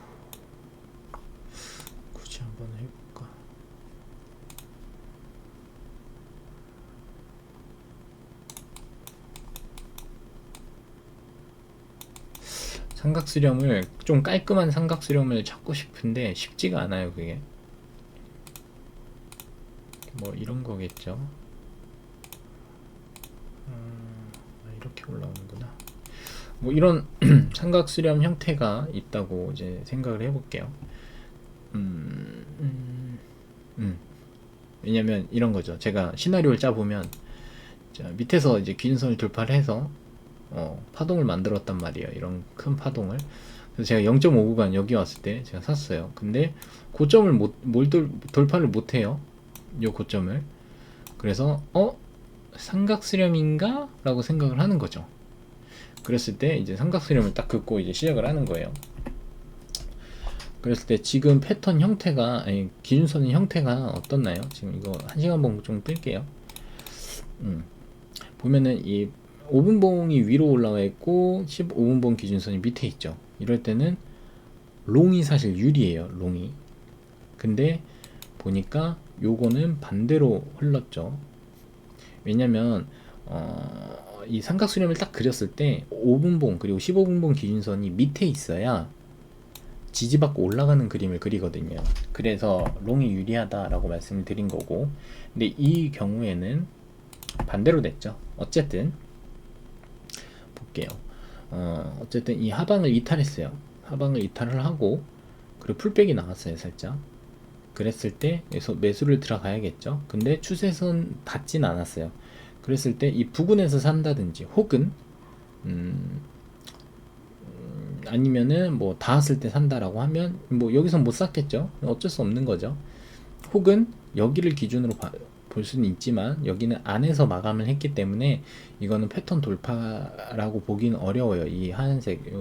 굳이 한번 해볼까? 삼각 수렴을 좀 깔끔한 삼각 수렴을 찾고 싶은데 쉽지가 않아요. 그게 뭐 이런 거겠죠. 이렇게 올라오는구나. 뭐 이런 삼각 수렴 형태가 있다고 이제 생각을 해볼게요. 왜냐면 이런 거죠. 제가 시나리오를 짜보면 자, 밑에서 이제 기준선을 돌파를 해서 파동을 만들었단 말이에요. 이런 큰 파동을. 그래서 제가 0.5구간 여기 왔을 때 제가 샀어요. 근데 고점을 돌파를 못해요. 요 고점을. 그래서 삼각수렴인가? 라고 생각을 하는 거죠. 그랬을 때 이제 삼각수렴을 딱 긋고 이제 시작을 하는 거예요. 그랬을 때 지금 패턴 형태가, 아니 기준선의 형태가 어떻나요? 지금 이거 1시간 봉 좀 뜰게요. 보면은 이 5분봉이 위로 올라와 있고 15분봉 기준선이 밑에 있죠. 이럴 때는 롱이 사실 유리해요. 롱이. 근데 보니까 요거는 반대로 흘렀죠. 왜냐면 이 삼각수렴을 딱 그렸을 때 5분봉 그리고 15분봉 기준선이 밑에 있어야 지지받고 올라가는 그림을 그리거든요. 그래서 롱이 유리하다라고 말씀을 드린 거고, 근데 이 경우에는 반대로 됐죠. 어쨌든 볼게요. 어쨌든 이 하방을 이탈했어요. 하방을 이탈을 하고 그리고 풀백이 나왔어요. 살짝. 그랬을 때 여기서 매수를 들어가야겠죠. 근데 추세선 닿진 않았어요. 그랬을 때 이 부근에서 산다든지 혹은 아니면은 뭐 닿았을 때 산다라고 하면 뭐 여기서 못 샀겠죠. 어쩔 수 없는 거죠. 혹은 여기를 기준으로 볼 수는 있지만 여기는 안에서 마감을 했기 때문에 이거는 패턴 돌파라고 보기는 어려워요. 이 하얀색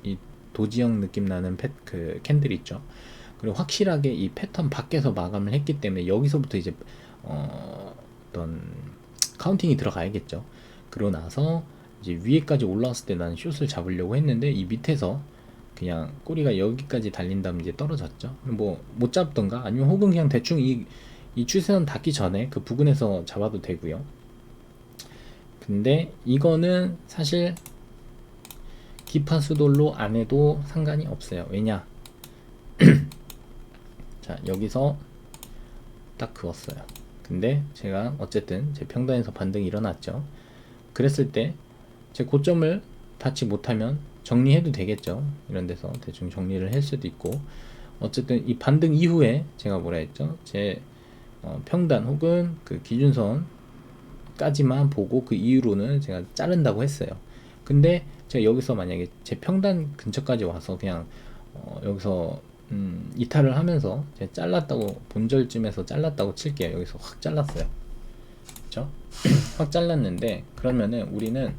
이 도지형 느낌 나는 그 캔들 있죠. 그리고 확실하게 이 패턴 밖에서 마감을 했기 때문에 여기서부터 이제 어떤 카운팅이 들어가야겠죠. 그러고 나서 이제 위에까지 올라왔을 때 나는 숏을 잡으려고 했는데 이 밑에서 그냥 꼬리가 여기까지 달린 다음 이제 떨어졌죠. 뭐 못 잡던가 아니면 혹은 그냥 대충 이 추세선 닿기 전에 그 부근에서 잡아도 되고요. 근데 이거는 사실 기파수돌로 안 해도 상관이 없어요. 왜냐? 자, 여기서 딱 그었어요. 근데 제가 어쨌든 제 평단에서 반등이 일어났죠. 그랬을 때 제 고점을 닿지 못하면 정리해도 되겠죠. 이런 데서 대충 정리를 할 수도 있고, 어쨌든 이 반등 이후에 제가 뭐라 했죠? 제 평단 혹은 그 기준선까지만 보고 그 이후로는 제가 자른다고 했어요. 근데 제가 여기서 만약에 제 평단 근처까지 와서 그냥 여기서 이탈을 하면서 제가 잘랐다고, 본절쯤에서 잘랐다고 칠게요. 여기서 확 잘랐어요. 그쵸? 확 잘랐는데 그러면은 우리는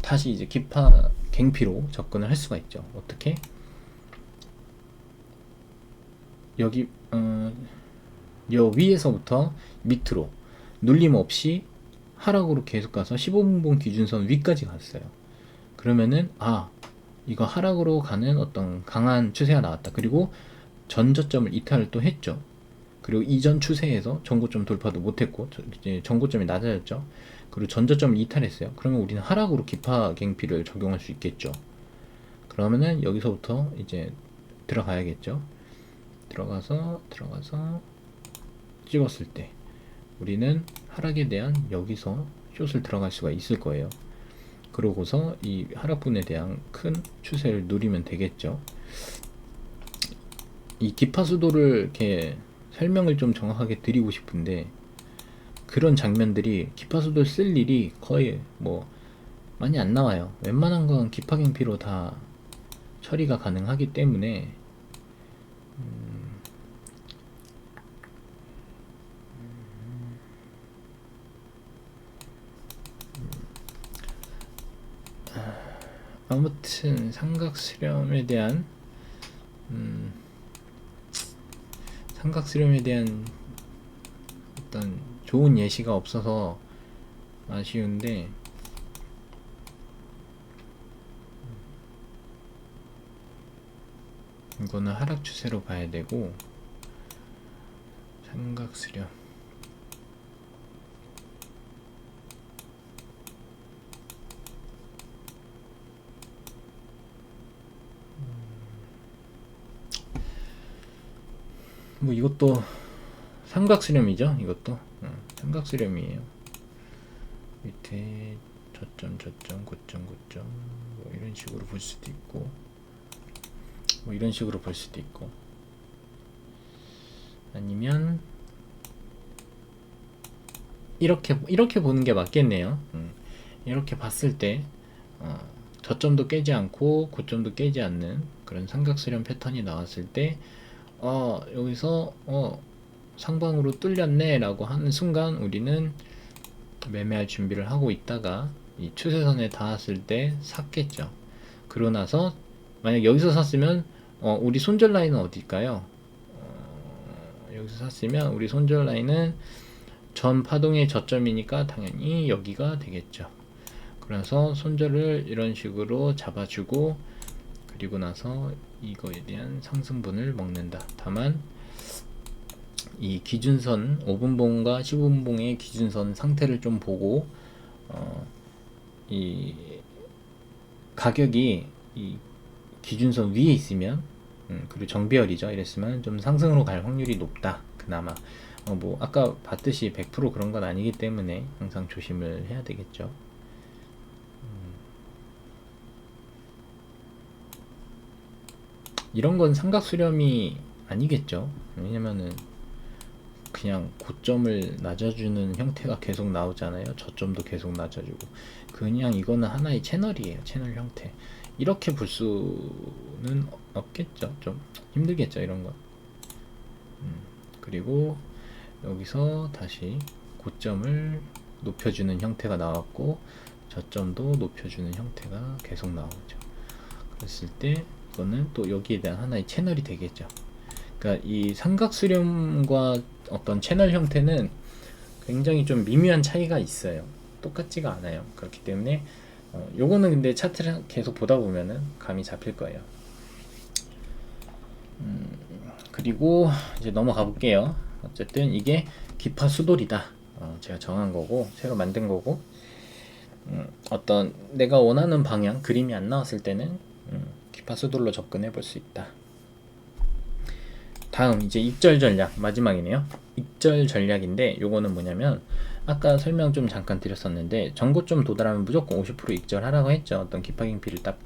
다시 이제 기파 갱피로 접근을 할 수가 있죠. 어떻게? 여기 여 위에서부터 밑으로 눌림 없이 하락으로 계속 가서 15분봉 기준선 위까지 갔어요. 그러면은 이거 하락으로 가는 어떤 강한 추세가 나왔다. 그리고 전저점을 이탈을 또 했죠. 그리고 이전 추세에서 전고점 돌파도 못했고 이제 전고점이 낮아졌죠. 그리고 전저점을 이탈했어요. 그러면 우리는 하락으로 기파 갱피를 적용할 수 있겠죠. 그러면은 여기서부터 이제 들어가야겠죠. 들어가서 찍었을 때 우리는 하락에 대한 여기서 숏을 들어갈 수가 있을 거예요. 그러고서 이 하락분에 대한 큰 추세를 누리면 되겠죠. 이 기파수도를 이렇게 설명을 좀 정확하게 드리고 싶은데, 그런 장면들이 기파수도를 쓸 일이 거의 뭐 많이 안 나와요. 웬만한 건 기파갱피로 다 처리가 가능하기 때문에 아무튼 삼각수렴에 대한 삼각수렴에 대한 어떤 좋은 예시가 없어서 아쉬운데, 이거는 하락 추세로 봐야 되고, 삼각수렴 뭐 이것도 삼각수렴이죠. 이것도 삼각수렴이에요. 밑에 저점 저점 고점 고점 뭐 이런 식으로 볼 수도 있고, 뭐 이런 식으로 볼 수도 있고, 아니면 이렇게 보는 게 맞겠네요. 이렇게 봤을 때 저점도 깨지 않고 고점도 깨지 않는 그런 삼각수렴 패턴이 나왔을 때 여기서 상방으로 뚫렸네 라고 하는 순간 우리는 매매할 준비를 하고 있다가 이 추세선에 닿았을 때 샀겠죠. 그러고 나서 만약 여기서 샀으면 우리 손절 라인은 어딜까요? 여기서 샀으면 우리 손절 라인은 전 파동의 저점이니까 당연히 여기가 되겠죠. 그래서 손절을 이런 식으로 잡아주고, 그리고 나서 이거에 대한 상승분을 먹는다. 다만 이 기준선 5분봉과 15분봉의 기준선 상태를 좀 보고 이 가격이 이 기준선 위에 있으면 그리고 정배열이죠. 이랬으면 좀 상승으로 갈 확률이 높다. 그나마 뭐 아까 봤듯이 100% 그런 건 아니기 때문에 항상 조심을 해야 되겠죠. 이런 건 삼각수렴이 아니겠죠. 왜냐면은 그냥 고점을 낮아주는 형태가 계속 나오잖아요. 저점도 계속 낮아주고. 그냥 이거는 하나의 채널이에요. 채널 형태. 이렇게 볼 수는 없겠죠. 좀 힘들겠죠. 이런 건. 그리고 여기서 다시 고점을 높여주는 형태가 나왔고, 저점도 높여주는 형태가 계속 나오죠. 그랬을 때 이거는 또 여기에 대한 하나의 채널이 되겠죠. 그러니까 이 삼각수렴과 어떤 채널 형태는 굉장히 좀 미묘한 차이가 있어요. 똑같지가 않아요. 그렇기 때문에 요거는 근데 차트를 계속 보다 보면은 감이 잡힐 거예요. 그리고 이제 넘어가 볼게요. 어쨌든 이게 기파 수돌이다. 제가 정한 거고, 새로 만든 거고, 어떤 내가 원하는 방향 그림이 안 나왔을 때는 기파 수돌로 접근해 볼 수 있다. 다음 이제 익절 전략 마지막이네요. 익절 전략인데 요거는 뭐냐면 아까 설명 좀 잠깐 드렸었는데, 전고점 도달하면 무조건 50% 익절하라고 했죠. 어떤 기파갱피를 딱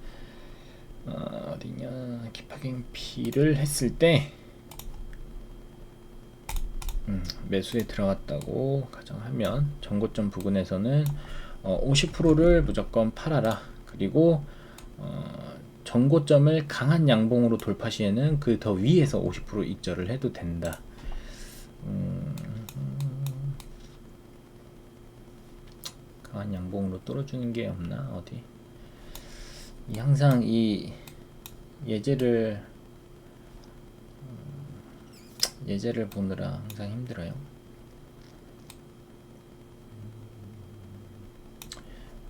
어디냐, 기파갱피를 했을 때 매수에 들어갔다고 가정하면 전고점 부근에서는 50%를 무조건 팔아라. 그리고 전고점을 강한 양봉으로 돌파 시에는 그 더 위에서 50% 익절을 해도 된다. 강한 양봉으로 뚫어주는 게 없나 어디? 항상 이 예제를 보느라 항상 힘들어요.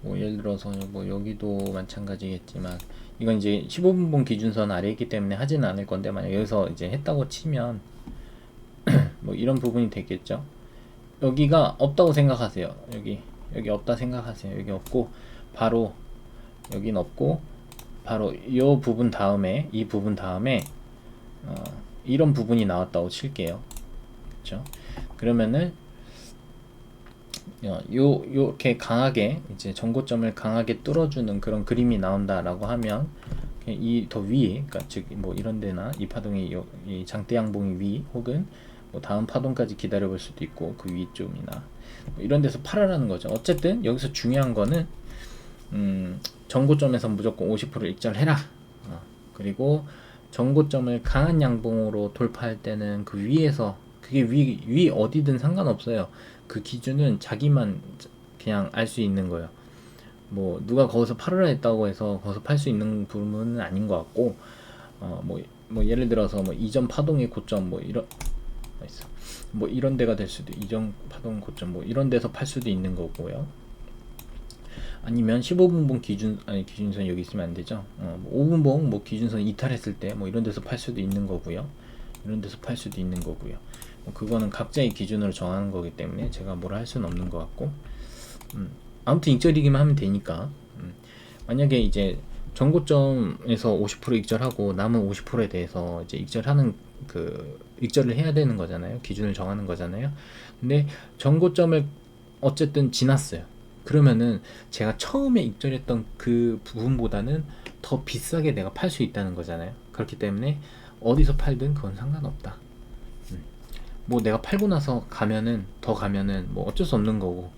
뭐 예를 들어서 뭐 여기도 마찬가지겠지만, 이건 이제 15분봉 기준선 아래에 있기 때문에 하지는 않을 건데, 만약 여기서 이제 했다고 치면 뭐 이런 부분이 되겠죠. 여기가 없다고 생각하세요. 여기 없다 생각하세요. 여기 없고 바로 여긴 없고 바로 이 부분 다음에 이런 부분이 나왔다고 칠게요. 그렇죠? 그러면은 요렇게 강하게 이제 전고점을 강하게 뚫어주는 그런 그림이 나온다라고 하면, 이 더 위에, 그러니까 즉 뭐 이런 데나 이 파동이 이 장대 양봉이 위, 혹은 뭐 다음 파동까지 기다려 볼 수도 있고 그 위쪽이나 뭐 이런 데서 팔아라는 거죠. 어쨌든 여기서 중요한 거는 전고점에서 무조건 50% 익절해라. 그리고 전고점을 강한 양봉으로 돌파할 때는 그 위에서, 그게 위 어디든 상관없어요. 그 기준은 자기만 그냥 알 수 있는 거예요. 뭐 누가 거기서 팔으라 했다고 해서 거기서 팔 수 있는 부분은 아닌 것 같고, 뭐 예를 들어서 뭐 이전 파동의 고점 뭐 이런 있어. 뭐 이런 데가 될 수도, 이전 파동 고점 뭐 이런 데서 팔 수도 있는 거고요. 아니면 15분봉 기준선 여기 있으면 안 되죠. 뭐 5분봉 뭐 기준선 이탈했을 때 뭐 이런 데서 팔 수도 있는 거고요. 이런 데서 팔 수도 있는 거고요. 뭐 그거는 각자의 기준으로 정하는 거기 때문에 제가 뭐라 할 수는 없는 것 같고, 아무튼 익절이기만 하면 되니까. 만약에 이제 전고점에서 50% 익절하고 남은 50%에 대해서 이제 익절을 해야 되는 거잖아요. 기준을 정하는 거잖아요. 근데 전고점을 어쨌든 지났어요. 그러면은 제가 처음에 익절했던 그 부분보다는 더 비싸게 내가 팔 수 있다는 거잖아요. 그렇기 때문에 어디서 팔든 그건 상관없다. 뭐 내가 팔고 나서 더 가면은 뭐 어쩔 수 없는 거고.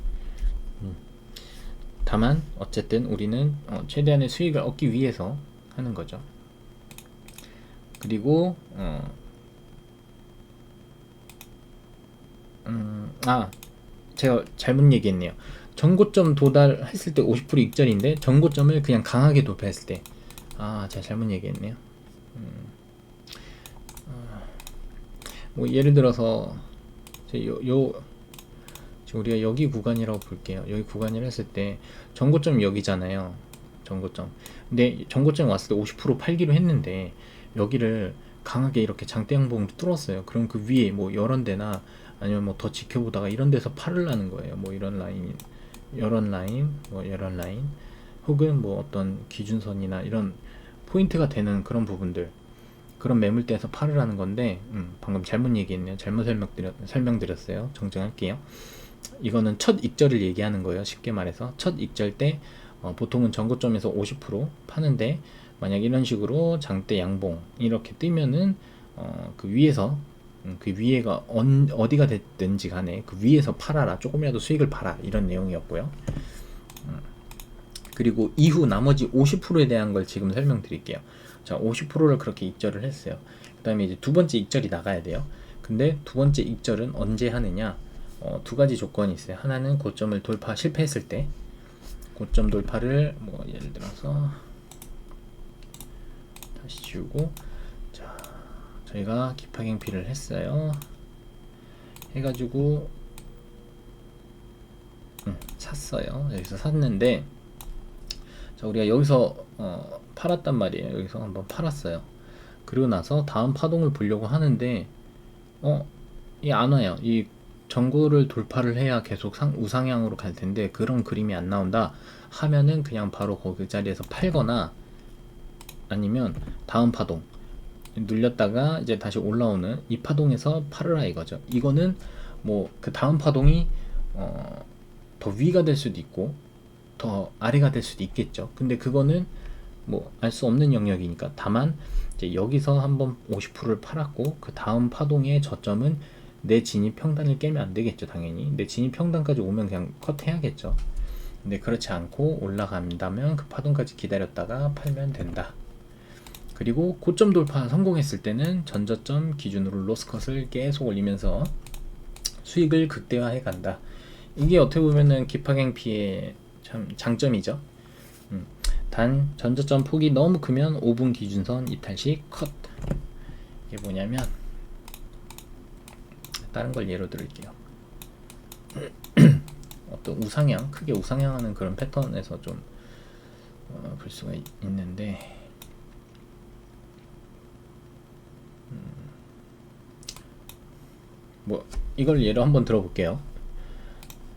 다만 어쨌든 우리는 최대한의 수익을 얻기 위해서 하는 거죠. 그리고 제가 잘못 얘기했네요. 전고점 도달했을 때 50% 익절인데 전고점을 그냥 강하게 돌파했을 때, 제가 잘못 얘기했네요. 뭐 예를 들어서 지금 우리가 여기 구간이라고 볼게요. 여기 구간이라 했을 때 전고점 여기잖아요. 전고점. 근데 전고점 왔을 때 50% 팔기로 했는데 여기를 강하게 이렇게 장대 양봉으로 뚫었어요. 그럼 그 위에 뭐 이런 데나 아니면 뭐 더 지켜보다가 이런 데서 팔으려는 거예요. 뭐 이런 라인, 뭐 이런 라인, 혹은 뭐 어떤 기준선이나 이런 포인트가 되는 그런 부분들, 그런 매물대에서 팔으라는 건데, 방금 잘못 얘기했네요. 잘못 설명드렸어요. 정정할게요. 이거는 첫 익절을 얘기하는 거예요. 쉽게 말해서 첫 익절 때 보통은 전고점에서 50% 파는데, 만약 이런 식으로 장대 양봉 이렇게 뜨면은 그 위에서 그 위에가 어디가 됐든지 간에 그 위에서 팔아라, 조금이라도 수익을 봐라, 이런 내용이었고요. 그리고 이후 나머지 50%에 대한 걸 지금 설명드릴게요. 자, 50%를 그렇게 익절을 했어요. 그 다음에 이제 두 번째 익절이 나가야 돼요. 근데 두 번째 익절은 언제 하느냐? 두 가지 조건이 있어요. 하나는 고점을 돌파 실패했을 때, 고점 돌파를 뭐 예를 들어서 다시 지우고, 자, 저희가 기파갱피를 했어요. 해가지고 샀어요. 여기서 샀는데, 자, 우리가 여기서 팔았단 말이에요. 여기서 한번 팔았어요. 그리고 나서 다음 파동을 보려고 하는데 이 안 와요. 이 전고를 돌파를 해야 계속 우상향으로 갈 텐데 그런 그림이 안 나온다 하면은 그냥 바로 그 자리에서 팔거나, 아니면 다음 파동 눌렸다가 이제 다시 올라오는 이 파동에서 팔으라 이거죠. 이거는 뭐 그 다음 파동이 더 위가 될 수도 있고 더 아래가 될 수도 있겠죠. 근데 그거는 뭐 알 수 없는 영역이니까. 다만 이제 여기서 한번 50%를 팔았고 그 다음 파동의 저점은 내 진입 평단을 깨면 안 되겠죠. 당연히 내 진입 평단까지 오면 그냥 컷 해야겠죠. 근데 그렇지 않고 올라간다면 그 파동까지 기다렸다가 팔면 된다. 그리고 고점 돌파 성공했을 때는 전저점 기준으로 로스컷을 계속 올리면서 수익을 극대화해 간다. 이게 어떻게 보면은 기파갱피의 참 장점이죠. 단 전저점 폭이 너무 크면 5분 기준선 이탈시 컷. 이게 뭐냐면, 다른 걸 예로 들을게요. 어떤 우상향, 크게 우상향하는 그런 패턴에서 좀 볼 수가 있는데, 뭐 이걸 예로 한번 들어볼게요.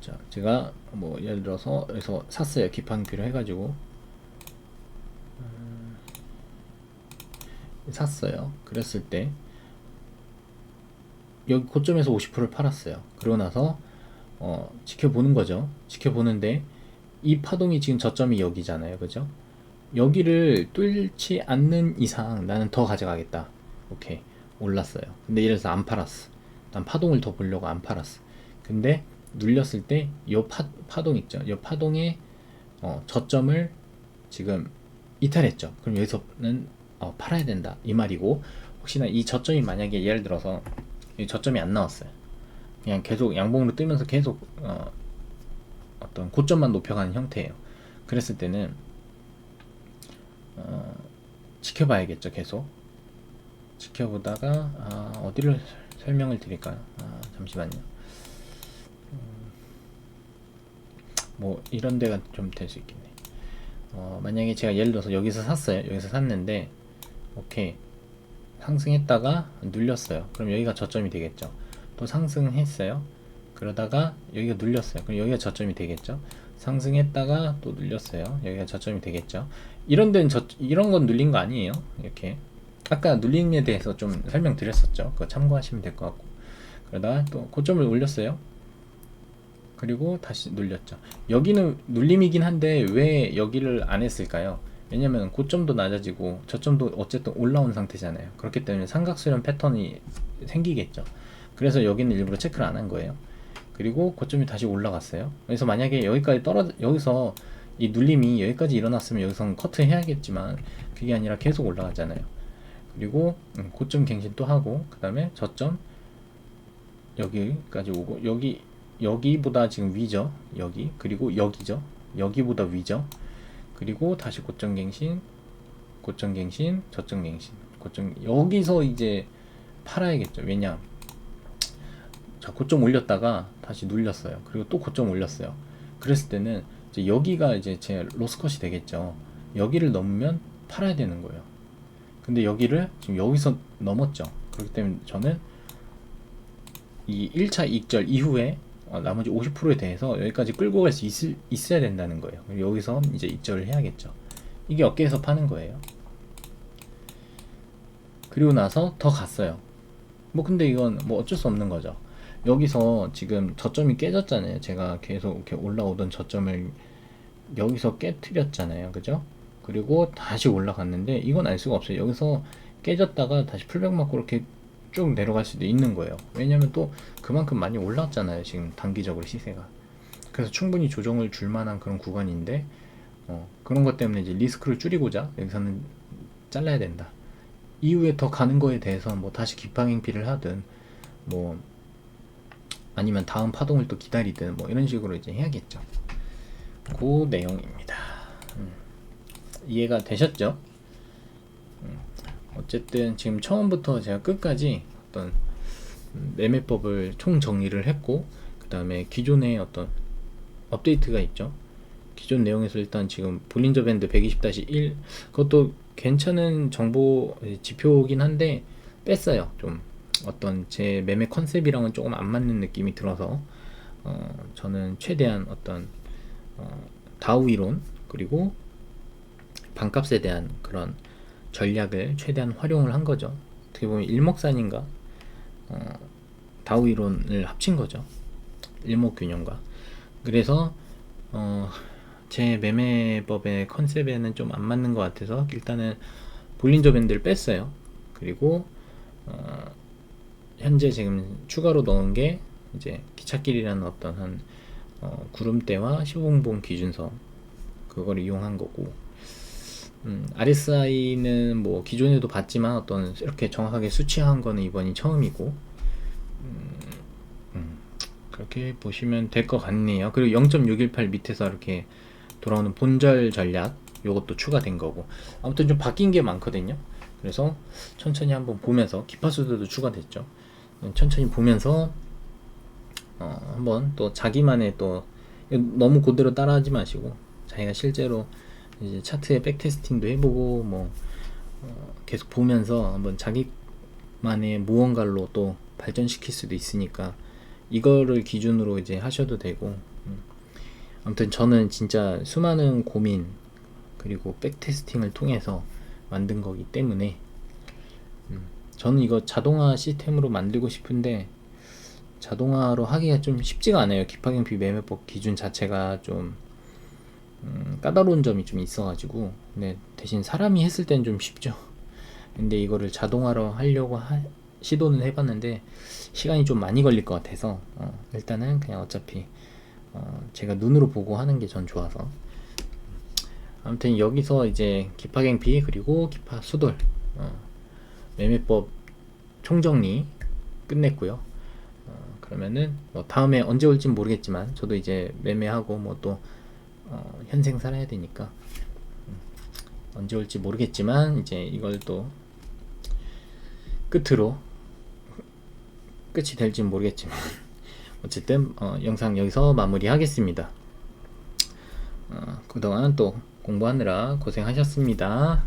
자, 제가 뭐 예를 들어서 여기서 샀어요. 기판기로 해가지고 샀어요. 그랬을 때 여기 고점에서 50%를 팔았어요. 그러고 나서 지켜보는 거죠. 지켜보는데 이 파동이 지금 저점이 여기잖아요. 그죠? 여기를 뚫지 않는 이상 나는 더 가져가겠다. 오케이, 올랐어요. 근데 이래서 안 팔았어. 난 파동을 더 보려고 안 팔았어. 근데 눌렸을 때 이 파동 있죠. 이 파동에 저점을 지금 이탈했죠. 그럼 여기서는 팔아야 된다 이 말이고, 혹시나 이 저점이 만약에 예를 들어서 이 저점이 안 나왔어요. 그냥 계속 양봉으로 뜨면서 계속 어떤 고점만 높여가는 형태예요. 그랬을 때는 지켜봐야겠죠. 계속 지켜보다가 어디를 설명을 드릴까요? 잠시만요. 뭐 이런 데가 좀 될 수 있겠네. 만약에 제가 예를 들어서 여기서 샀어요. 여기서 샀는데 오케이 상승했다가 눌렸어요. 그럼 여기가 저점이 되겠죠. 또 상승했어요. 그러다가 여기가 눌렸어요. 그럼 여기가 저점이 되겠죠. 상승했다가 또 눌렸어요. 여기가 저점이 되겠죠. 이런 데는 이런 건 눌린 거 아니에요. 이렇게 아까 눌림에 대해서 좀 설명드렸었죠. 그거 참고하시면 될 것 같고, 그러다가 또 고점을 올렸어요. 그리고 다시 눌렸죠. 여기는 눌림이긴 한데 왜 여기를 안 했을까요? 왜냐면 고점도 낮아지고 저점도 어쨌든 올라온 상태잖아요. 그렇기 때문에 삼각수렴 패턴이 생기겠죠. 그래서 여기는 일부러 체크를 안 한 거예요. 그리고 고점이 다시 올라갔어요. 그래서 만약에 여기까지 여기서 이 눌림이 여기까지 일어났으면 여기서는 커트 해야겠지만 그게 아니라 계속 올라가잖아요. 그리고 고점 갱신 또 하고, 그 다음에 저점 여기까지 오고, 여기보다 지금 위죠. 여기, 그리고 여기죠. 여기보다 위죠. 그리고 다시 고점 갱신, 고점 갱신, 저점 갱신, 고점. 여기서 이제 팔아야겠죠. 왜냐, 자, 고점 올렸다가 다시 눌렸어요. 그리고 또 고점 올렸어요. 그랬을 때는 이제 여기가 이제 제 로스컷이 되겠죠. 여기를 넘으면 팔아야 되는 거예요. 근데 여기를 지금 여기서 넘었죠. 그렇기 때문에 저는 이 1차 익절 이후에 나머지 50%에 대해서 여기까지 끌고 갈 수 있어야 된다는 거예요. 여기서 이제 익절을 해야겠죠. 이게 어깨에서 파는 거예요. 그리고 나서 더 갔어요. 뭐 근데 이건 뭐 어쩔 수 없는 거죠. 여기서 지금 저점이 깨졌잖아요. 제가 계속 이렇게 올라오던 저점을 여기서 깨트렸잖아요. 그죠? 그리고 다시 올라갔는데 이건 알 수가 없어요. 여기서 깨졌다가 다시 풀백 맞고 이렇게 쭉 내려갈 수도 있는 거예요. 왜냐면 또 그만큼 많이 올랐잖아요. 지금 단기적으로 시세가. 그래서 충분히 조정을 줄 만한 그런 구간인데 그런 것 때문에 이제 리스크를 줄이고자 여기서는 잘라야 된다. 이후에 더 가는 거에 대해서 뭐 다시 기판행피를 하든 뭐 아니면 다음 파동을 또 기다리든 뭐 이런 식으로 이제 해야겠죠. 그 내용입니다. 이해가 되셨죠? 어쨌든 지금 처음부터 제가 끝까지 어떤 매매법을 총 정리를 했고, 그 다음에 기존의 어떤 업데이트가 있죠. 기존 내용에서 일단 지금 볼린저 밴드 120-1 그것도 괜찮은 정보 지표긴 한데 뺐어요. 좀 어떤 제 매매 컨셉이랑은 조금 안 맞는 느낌이 들어서 저는 최대한 어떤 다우 이론 그리고 반값에 대한 그런 전략을 최대한 활용을 한 거죠. 어떻게 보면 일목산인가 다우 이론을 합친 거죠. 일목균형과. 그래서 제 매매법의 컨셉에는 좀 안 맞는 것 같아서 일단은 볼린저 밴드를 뺐어요. 그리고 현재 지금 추가로 넣은 게 이제 기찻길이라는 어떤 한 구름대와 15분봉 기준선 그걸 이용한 거고, RSI는 뭐 기존에도 봤지만 어떤 이렇게 정확하게 수치한 거는 이번이 처음이고, 그렇게 보시면 될 것 같네요. 그리고 0.618 밑에서 이렇게 돌아오는 본절 전략 요것도 추가된 거고, 아무튼 좀 바뀐 게 많거든요. 그래서 천천히 한번 보면서 기파수들도 추가됐죠. 천천히 보면서 한번 또 자기만의 또 너무 그대로 따라하지 마시고 자기가 실제로 이제 차트에 백테스팅도 해보고 뭐 계속 보면서 한번 자기만의 무언가로 또 발전시킬 수도 있으니까 이거를 기준으로 이제 하셔도 되고, 아무튼 저는 진짜 수많은 고민 그리고 백테스팅을 통해서 만든 거기 때문에 저는 이거 자동화 시스템으로 만들고 싶은데 자동화로 하기가 좀 쉽지가 않아요. 기파경피 매매법 기준 자체가 좀 까다로운 점이 좀 있어가지고, 근데 대신 사람이 했을 땐 좀 쉽죠. 근데 이거를 자동화로 하려고 시도는 해봤는데 시간이 좀 많이 걸릴 것 같아서 일단은 그냥 어차피 제가 눈으로 보고 하는 게 전 좋아서 아무튼 여기서 이제 기파갱피 그리고 기파수돌 매매법 총정리 끝냈고요. 그러면은 뭐 다음에 언제 올진 모르겠지만 저도 이제 매매하고 뭐 또 현생 살아야 되니까 언제 올지 모르겠지만 이제 이걸 또 끝이 될지 모르겠지만 어쨌든 영상 여기서 마무리하겠습니다. 그동안 또 공부하느라 고생하셨습니다.